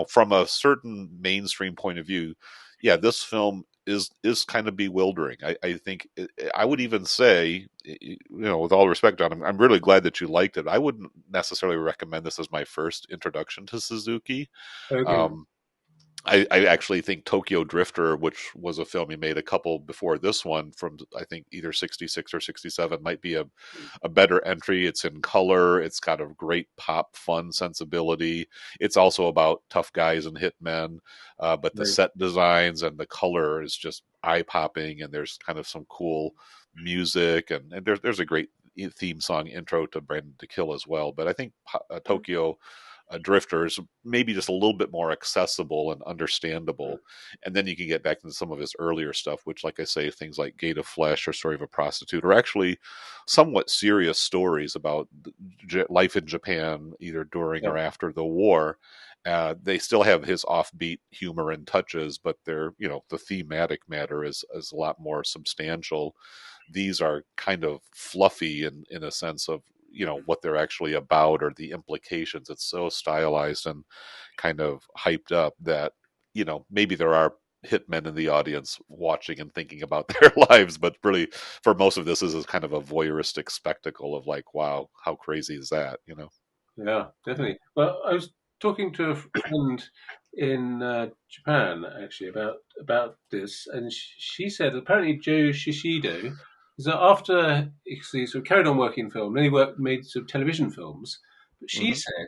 from a certain mainstream point of view, yeah, this film is kind of bewildering. I think I would even say, with all respect, John, I'm really glad that you liked it. I wouldn't necessarily recommend this as my first introduction to Suzuki. okay. Um, I actually think Tokyo Drifter, which was a film he made a couple before this one, from I think either 66 or 67, might be a better entry. It's in color. It's got a great pop fun sensibility. It's also about tough guys and hitmen, but the Right. set designs and the color is just eye popping, and there's kind of some cool music, and there's a great theme song intro to Brandon to Kill as well. But I think Tokyo Drifters maybe just a little bit more accessible and understandable. And then you can get back into some of his earlier stuff, which, like I say, things like Gate of Flesh or Story of a Prostitute are actually somewhat serious stories about life in Japan, either during Yeah. or after the war. They still have his offbeat humor and touches, but they're, the thematic matter is a lot more substantial. These are kind of fluffy in a sense of what they're actually about or the implications. It's so stylized and kind of hyped up that maybe there are hitmen in the audience watching and thinking about their lives, but really for most of this is kind of a voyeuristic spectacle of like, wow, how crazy is that? Yeah, Yeah. definitely. Well, I was talking to a friend in Japan actually about this, and she said apparently Joe Shishido is that after he sort of carried on working in film, then he made sort of television films, But she said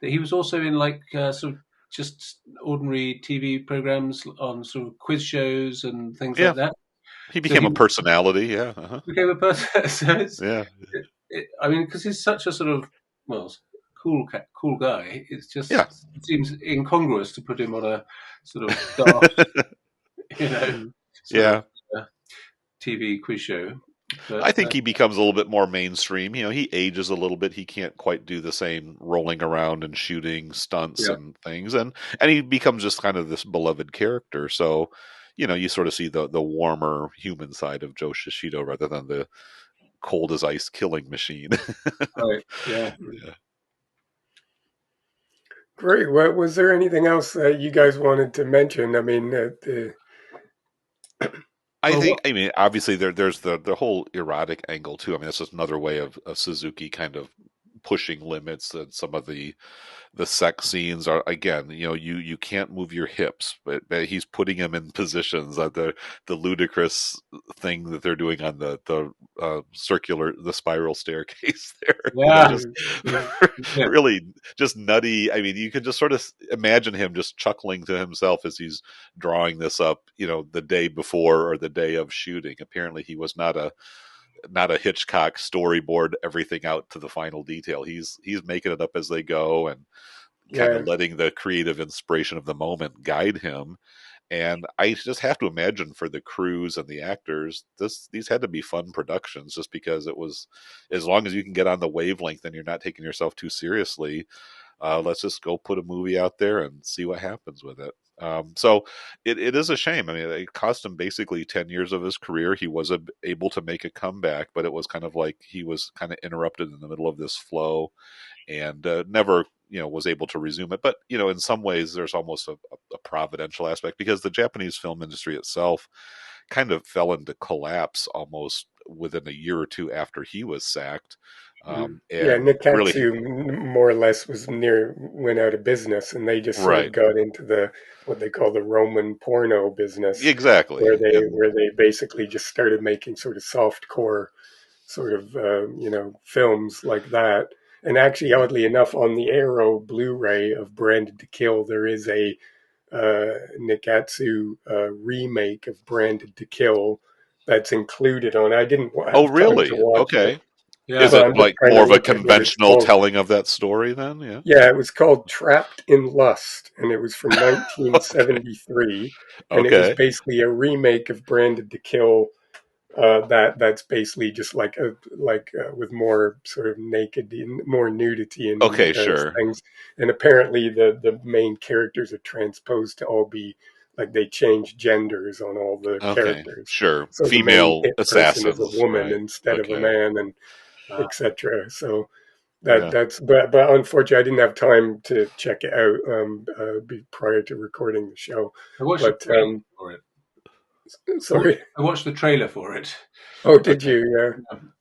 that he was also in like sort of just ordinary TV programs on sort of quiz shows and things Yeah, like that. he So became he a personality. Yeah, became a person. So yeah, I mean, because he's such a sort of well, cool guy. It's yeah. just it seems incongruous to put him on a sort of daft, Mm. sort of Yeah, uh, TV quiz show. I But think he becomes a little bit more mainstream. He ages a little bit. He can't quite do the same rolling around and shooting stunts yeah, and things, and he becomes just kind of this beloved character. So, you sort of see the warmer human side of Joe Shishido rather than the cold as ice killing machine. right, yeah. Yeah. Great. Well, was there anything else that you guys wanted to mention? I mean, I Well, think, what? I mean, obviously there's the whole erotic angle too. I mean, that's just another way of Suzuki kind of pushing limits, and some of the sex scenes are, again, you can't move your hips, but he's putting him in positions, the ludicrous thing that they're doing on the spiral staircase there, Yeah, just yeah, really just nutty. I mean, you could just sort of imagine him just chuckling to himself as he's drawing this up, the day before or the day of shooting. Apparently he was not a Hitchcock storyboard everything out to the final detail. He's making it up as they go, and kind yeah, of letting the creative inspiration of the moment guide him. And I just have to imagine, for the crews and the actors, these had to be fun productions, just because it was, as long as you can get on the wavelength and you're not taking yourself too seriously, let's just go put a movie out there and see what happens with it. So it is a shame. I mean, it cost him basically 10 years of his career. He was able to make a comeback, but it was kind of like he was kind of interrupted in the middle of this flow, and never was able to resume it. But in some ways there's almost a providential aspect, because the Japanese film industry itself kind of fell into collapse almost within a year or two after he was sacked. yeah. And really, Nikatsu more or less went out of business, and they just sort of right, got into the what they call the Roman porno business, exactly. And where they basically just started making sort of soft core sort of films like that. And actually, oddly enough, on the Arrow Blu-ray of Branded to Kill, there is a Nikatsu remake of Branded to Kill that's included on. I didn't oh, have time to really? watch it, Okay. Is yeah. so it I'm just like trying more to of a look at what it's conventional called. telling of that story then? Yeah. Yeah, it was called Trapped in Lust, and it was from Okay. 1973, and it was Okay. basically a remake of Branded to Kill. That's basically just with more sort of naked, more nudity and Okay, sure. things. And apparently, the main characters are transposed to all be like they change genders on all the Okay, characters. sure. So the main Female hit person is a assassins, woman right. instead of a Okay. man, and Uh, etc. So Yeah. but unfortunately, I didn't have time to check it out prior to recording the show. I watched the But trailer for it. sorry. I watched the trailer for it. Oh, did Okay. you?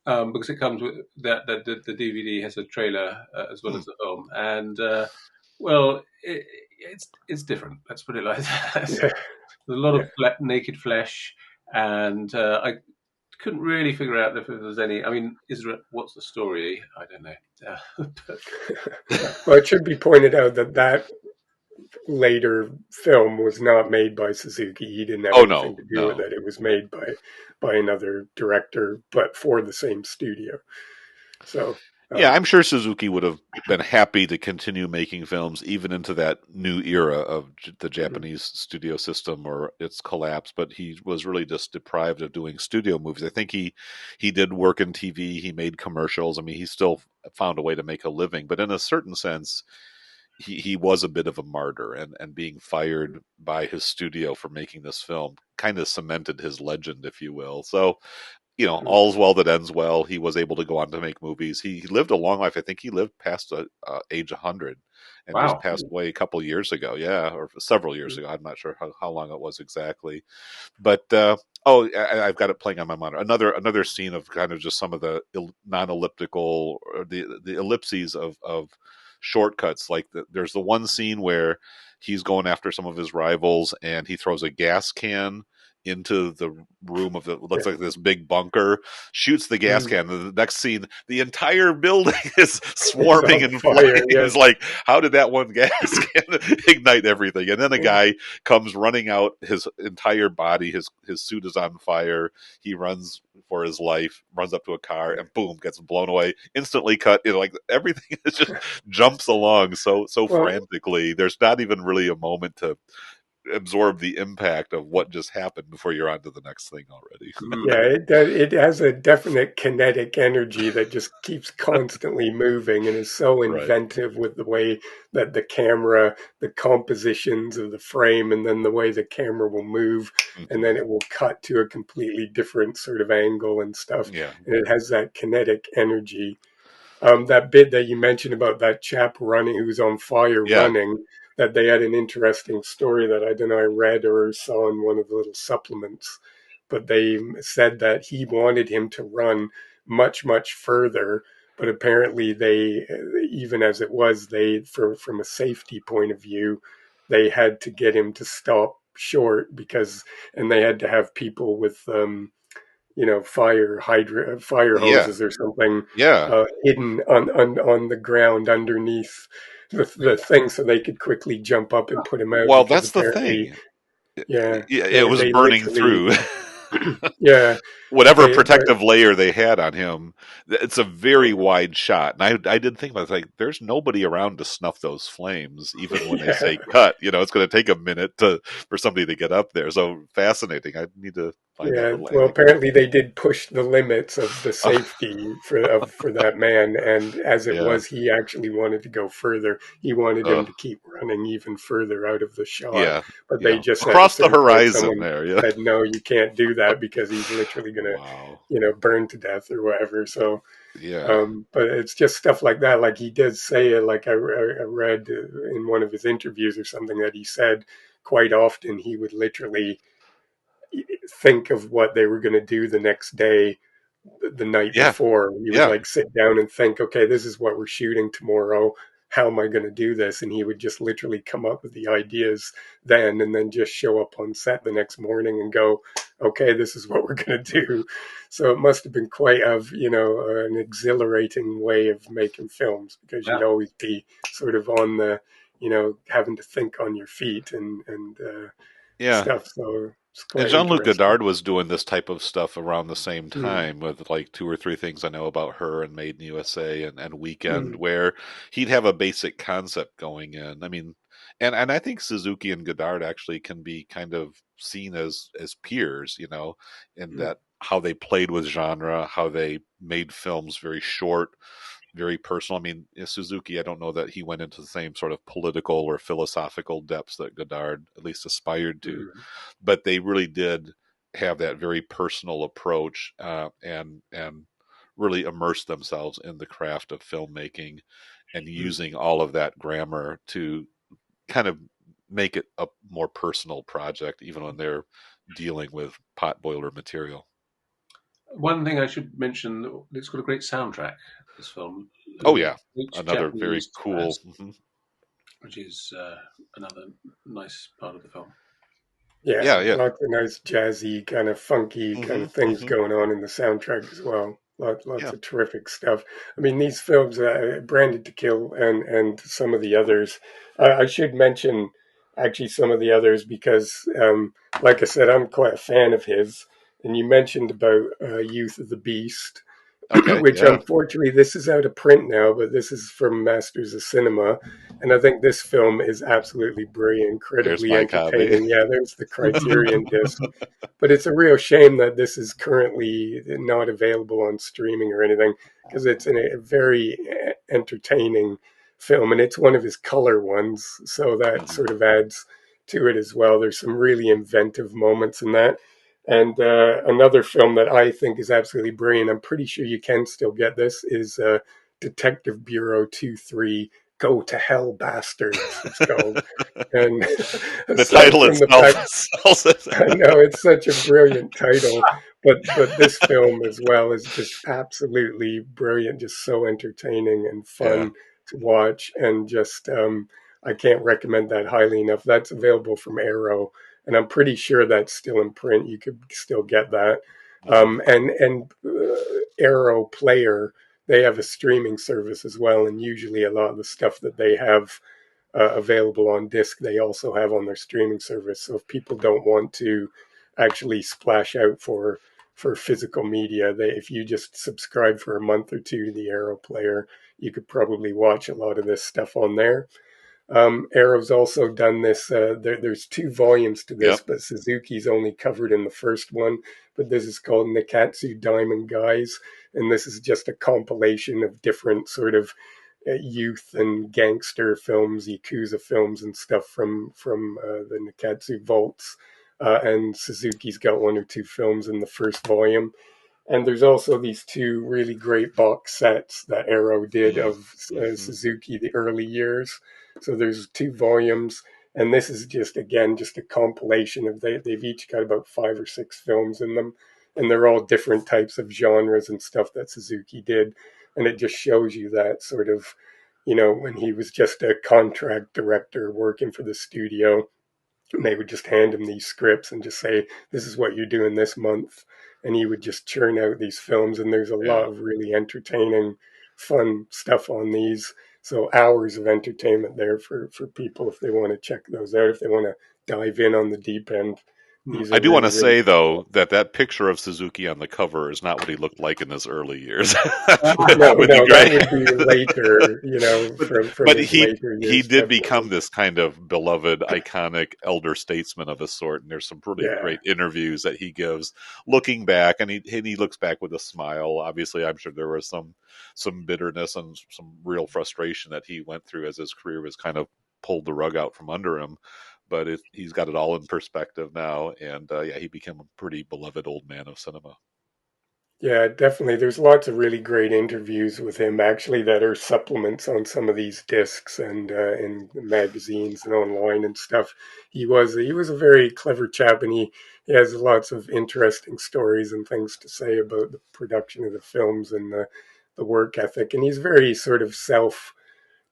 Yeah. Because it comes with that the DVD has a trailer as well Hmm. as the film, and well, it's different. Let's put it like that. There's Yeah. a lot Yeah. of naked flesh, and I couldn't really figure out if there was any. I mean, what's the story? I don't know. But, Well, it should be pointed out that later film was not made by Suzuki. He didn't have Oh, no, anything to do with no. it. It was made by another director, but for the same studio. So, Yeah, um, I'm sure Suzuki would have been happy to continue making films even into that new era of the mhm. Japanese studio system or its collapse, but he was really just deprived of doing studio movies. I think he did work in TV, he made commercials. I mean, he still found a way to make a living, but in a certain sense, he was a bit of a martyr, and being fired by his studio for making this film kind of cemented his legend, if you will. So, all's well that ends well. He was able to go on to make movies. He lived a long life. I think he lived past age 100, and just wow. passed away a couple years ago. Yeah, or several years ago. I'm not sure how long it was exactly. But I've got it playing on my monitor. Another scene of kind of just some of the non-elliptical, or the ellipses of shortcuts. Like there's the one scene where he's going after some of his rivals, and he throws a gas can into the room of the looks Yeah. like this big bunker, shoots the gas Mm. can, and the next scene the entire building is It's swarming on and fire. flying. Yeah. It's like, how did that one gas can ignite everything? And then a guy comes running out, his entire body, his suit is on fire. He runs for his life, runs up to a car, and boom, gets blown away. Instantly cut. Like everything is just jumps along so Well, frantically. There's not even really a moment to absorb the impact of what just happened before you're on to the next thing already. yeah, it does. It has a definite kinetic energy that just keeps constantly moving and is so Right. inventive with the way that the camera, the compositions of the frame, and then the way the camera will move, and Hmm. then it will cut to a completely different sort of angle and stuff. Yeah. And it has that kinetic energy. That bit that you mentioned about that chap running, who's on fire Yeah. running, that they had an interesting story that I don't know, I read or saw in one of the little supplements, but they said that he wanted him to run much, much further. But apparently they, even as it was, they, from a safety point of view, they had to get him to stop short because, and they had to have people with, fire Yeah. hoses or something Yeah. hidden on the ground underneath the thing, so they could quickly jump up and put him out. Well, Because that's the apparently, thing. yeah, Yeah, it was they burning literally, through. yeah, Whatever but protective layer they had on him, it's a very wide shot. And I did think about it, it's like there's nobody around to snuff those flames, even when they yeah. say cut. It's going to take a minute for somebody to get up there. So fascinating. I need to find that Yeah, little well, anecdote. apparently they did push the limits of the safety for that man, and as it Yeah. was, he actually wanted to go further. He wanted him Uh, to keep running even further out of the shot, yeah. but they Yeah. just at a Across the certain point, horizon someone there. Yeah. said, "No, you can't do that because he's literally gonna, Wow. burn to death or whatever." So, Yeah. but it's just stuff like that. Like he did say it. Like I read in one of his interviews or something that he said quite often he would literally think of what they were going to do the next day, the night Yeah. before. He would Yeah. like sit down and think, okay, this is what we're shooting tomorrow. How am I going to do this? And he would just literally come up with the ideas then and then just show up on set the next morning and go, okay, this is what we're going to do. So it must have been quite an exhilarating way of making films because Yeah. you'd always be sort of on the, having to think on your feet and Yeah. stuff. So it's And quite Jean-Luc interesting. Godard was doing this type of stuff around the same Mm, time with like two or three things I know about Her and Made in USA and Weekend, mm, where he'd have a basic concept going in. I mean, and I think Suzuki and Godard actually can be kind of seen as peers, in mm, that how they played with genre, how they made films very short, very personal. I mean, Suzuki, I don't know that he went into the same sort of political or philosophical depths that Godard at least aspired to, mm, but they really did have that very personal approach, and really immerse themselves in the craft of filmmaking and mm. using all of that grammar to kind of make it a more personal project, even when they're dealing with potboiler material. One thing I should mention, it's got a great soundtrack, this film. Oh yeah, It's another very Japanese cool. jazz, which is another nice part of the film. Yeah, Yeah, yeah. lots of nice jazzy, kind of funky kind Hmm. of things Hmm. going on in the soundtrack as well. Lots Yeah. of terrific stuff. I mean, these films, Branded to Kill and some of the others. I should mention actually some of the others because, like I said, I'm quite a fan of his. And you mentioned about Youth of the Beast, Okay. which Yeah. unfortunately this is out of print now, but this is from Masters of Cinema, and I think this film is absolutely brilliant, There's incredibly my copy. entertaining. Yeah, there's the Criterion disc, but it's a real shame that this is currently not available on streaming or anything because it's a very entertaining film, and it's one of his color ones, so that Mhm. sort of adds to it as well. There's some really inventive moments in that. And another film that I think is absolutely brilliant, I'm pretty sure you can still get this, is Detective Bureau 23 Go to Hell Bastards, it's called. And The aside title from the itself fact, sells it. I know it's such a brilliant title, but this film as well is just absolutely brilliant, just so entertaining and Yeah. fun to watch, and just I can't recommend that highly enough. That's available from Arrow, and I'm pretty sure that's still in print. You could still get that. Mhm. Arrow Player, they have a streaming service as well, and usually a lot of the stuff that they have available on disc, they also have on their streaming service. So if people don't want to actually splash out for physical media, if you just subscribe for a month or two to the Arrow Player, you could probably watch a lot of this stuff on there. Arrow's also done this. There's 2 volumes to this, Yep. but Suzuki's only covered in the first one. But this is called Nikatsu Diamond Guys, and this is just a compilation of different sort of youth and gangster films, Yakuza films, and stuff from the Nikatsu vaults. And Suzuki's got 1 or 2 films in the first volume. And there's also these 2 really great box sets that Arrow did of Mm-hmm. Suzuki the early years. So there's 2 volumes, and this is just again just a compilation of they've each got about 5 or 6 films in them, and they're all different types of genres and stuff that Suzuki did, and it just shows you that sort of, when he was just a contract director working for the studio, and they would just hand him these scripts and just say, this is what you're doing this month. And he would just churn out these films. And there's a Yeah. lot of really entertaining, fun stuff on these. So hours of entertainment there for people if they want to check those out, if they want to dive in on the deep end. These I are do want really, to really say cool. though that picture of Suzuki on the cover is not what he looked like in his early years with, No, with the no, that gray. would be later, but from but his he later he years, did become definitely. this kind of beloved, iconic elder statesman of a sort. And there's some pretty Yeah. great interviews that he gives, looking back, and he looks back with a smile. Obviously, I'm sure there was some bitterness and some real frustration that he went through as his career was kind of pulled the rug out from under him. But he's got it all in perspective now, and yeah, he became a pretty beloved old man of cinema. Yeah, definitely. There's lots of really great interviews with him actually that are supplements on some of these discs and in magazines and online and stuff. He was a very clever chap, and he has lots of interesting stories and things to say about the production of the films and the work ethic. And he's very sort of self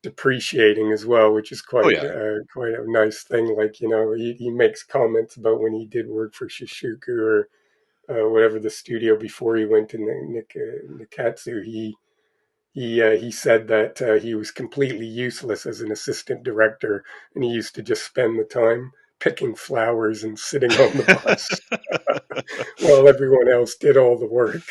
depreciating as well, which is Oh quite yeah, quite a nice thing. Like, he makes comments about when he did work for Shishuku or whatever the studio before he went to Nikatsu. He said that he was completely useless as an assistant director, and he used to just spend the time picking flowers and sitting on the bus while everyone else did all the work.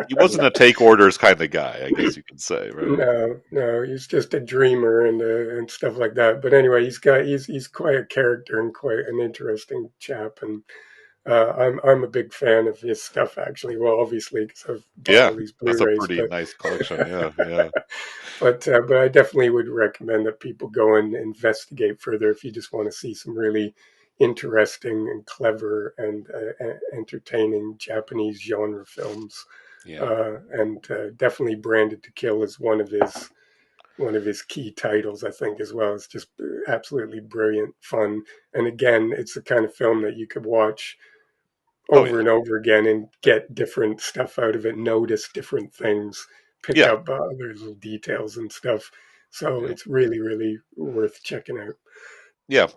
he wasn't a take orders kind of guy, I guess you could say, right? No, no, he's just a dreamer and stuff like that. But anyway, he's quite a character and quite an interesting chap, and I'm a big fan of his stuff actually. Well, obviously because I've bought Yeah, all these that's a Blu-rays, pretty but nice collection. Yeah, yeah, but I definitely would recommend that people go and investigate further if you just want to see some really interesting and clever and entertaining Japanese genre films. yeah. And definitely Branded to Kill is one of his key titles, I think, as well. It's just absolutely brilliant, fun, and again, it's the kind of film that you could watch Oh over yeah, and over again and get different stuff out of it, notice different things, pick yeah, up other little details and stuff. So yeah. it's really, really worth checking out. Yeah.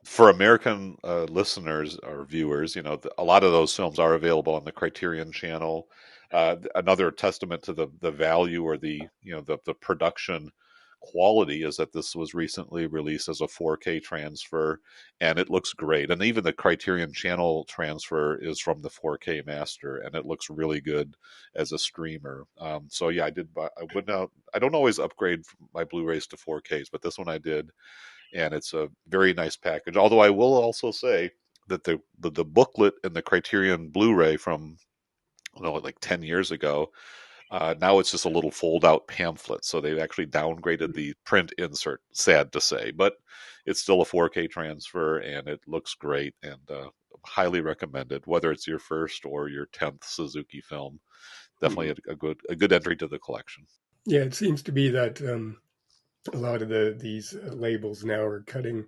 For American listeners or viewers, a lot of those films are available on the Criterion channel. Another testament to the value or the production quality is that this was recently released as a 4K transfer, and it looks great. And even the Criterion channel transfer is from the 4K master, and it looks really good as a streamer. So yeah, I did. I would not. I don't always upgrade my Blu-rays to 4Ks, but this one I did, and it's a very nice package. Although I will also say that the booklet in the Criterion Blu-ray from like 10 years ago, now it's just a little fold-out pamphlet. So they've actually downgraded the print insert. Sad to say, but it's still a 4K transfer, and it looks great, and highly recommended. Whether it's your first or your 10th Suzuki film, definitely Mhm. a good entry to the collection. Yeah, it seems to be that a lot of these labels now are cutting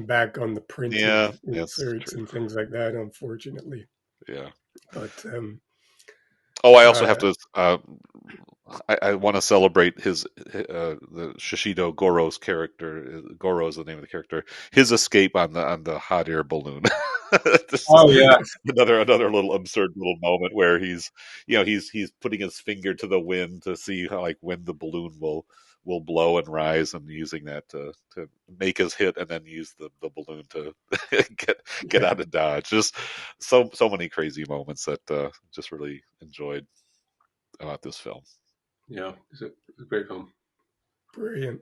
back on the Yeah, printed that's inserts true. and things like that, unfortunately. Yeah. But Oh, I also have uh, to I want to celebrate the Shishido Goro's character. Goro is the name of the character. His escape on the hot air balloon. This is Oh yeah, another little absurd little moment where he's putting his finger to the wind to see how, like, when the balloon will blow and rise, and using that to make his hit, and then use the balloon to get out of Dodge. Just so many crazy moments that just really enjoyed about this film. yeah. It's a great film. Brilliant.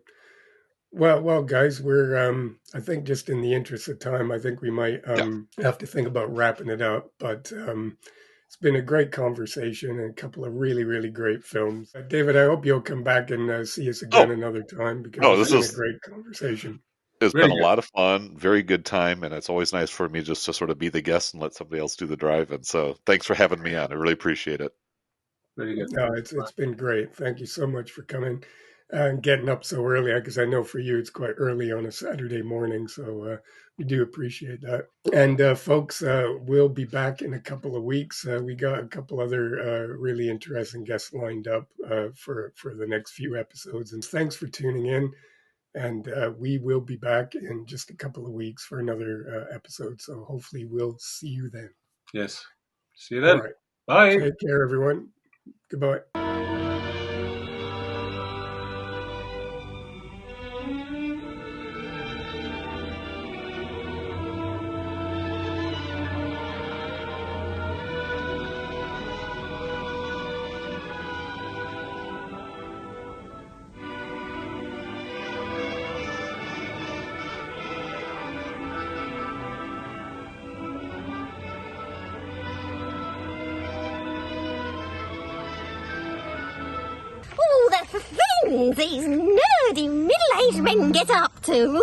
Well, guys, we're I think just in the interest of time, I think we might have to think about wrapping it up. But it's been a great conversation and a couple of really, really great films. David, I hope you'll come back and see us again another time, because it's been a great conversation. It's Really been a good. lot of fun, very good time, and it's always nice for me just to sort of be the guest and let somebody else do the driving. So thanks for having me on. I really appreciate it. Really good. No, it's been great. Thank you so much for coming and getting up so early, because I know for you it's quite early on a Saturday morning. So we do appreciate that. And folks, we'll be back in a couple of weeks. We got a couple other really interesting guests lined up for the next few episodes. And thanks for tuning in. And we will be back in just a couple of weeks for another episode. So hopefully we'll see you then. Yes. See you then. All right. Bye. Take care, everyone. Goodbye. Oh, the things these nerdy middle-aged men get up to.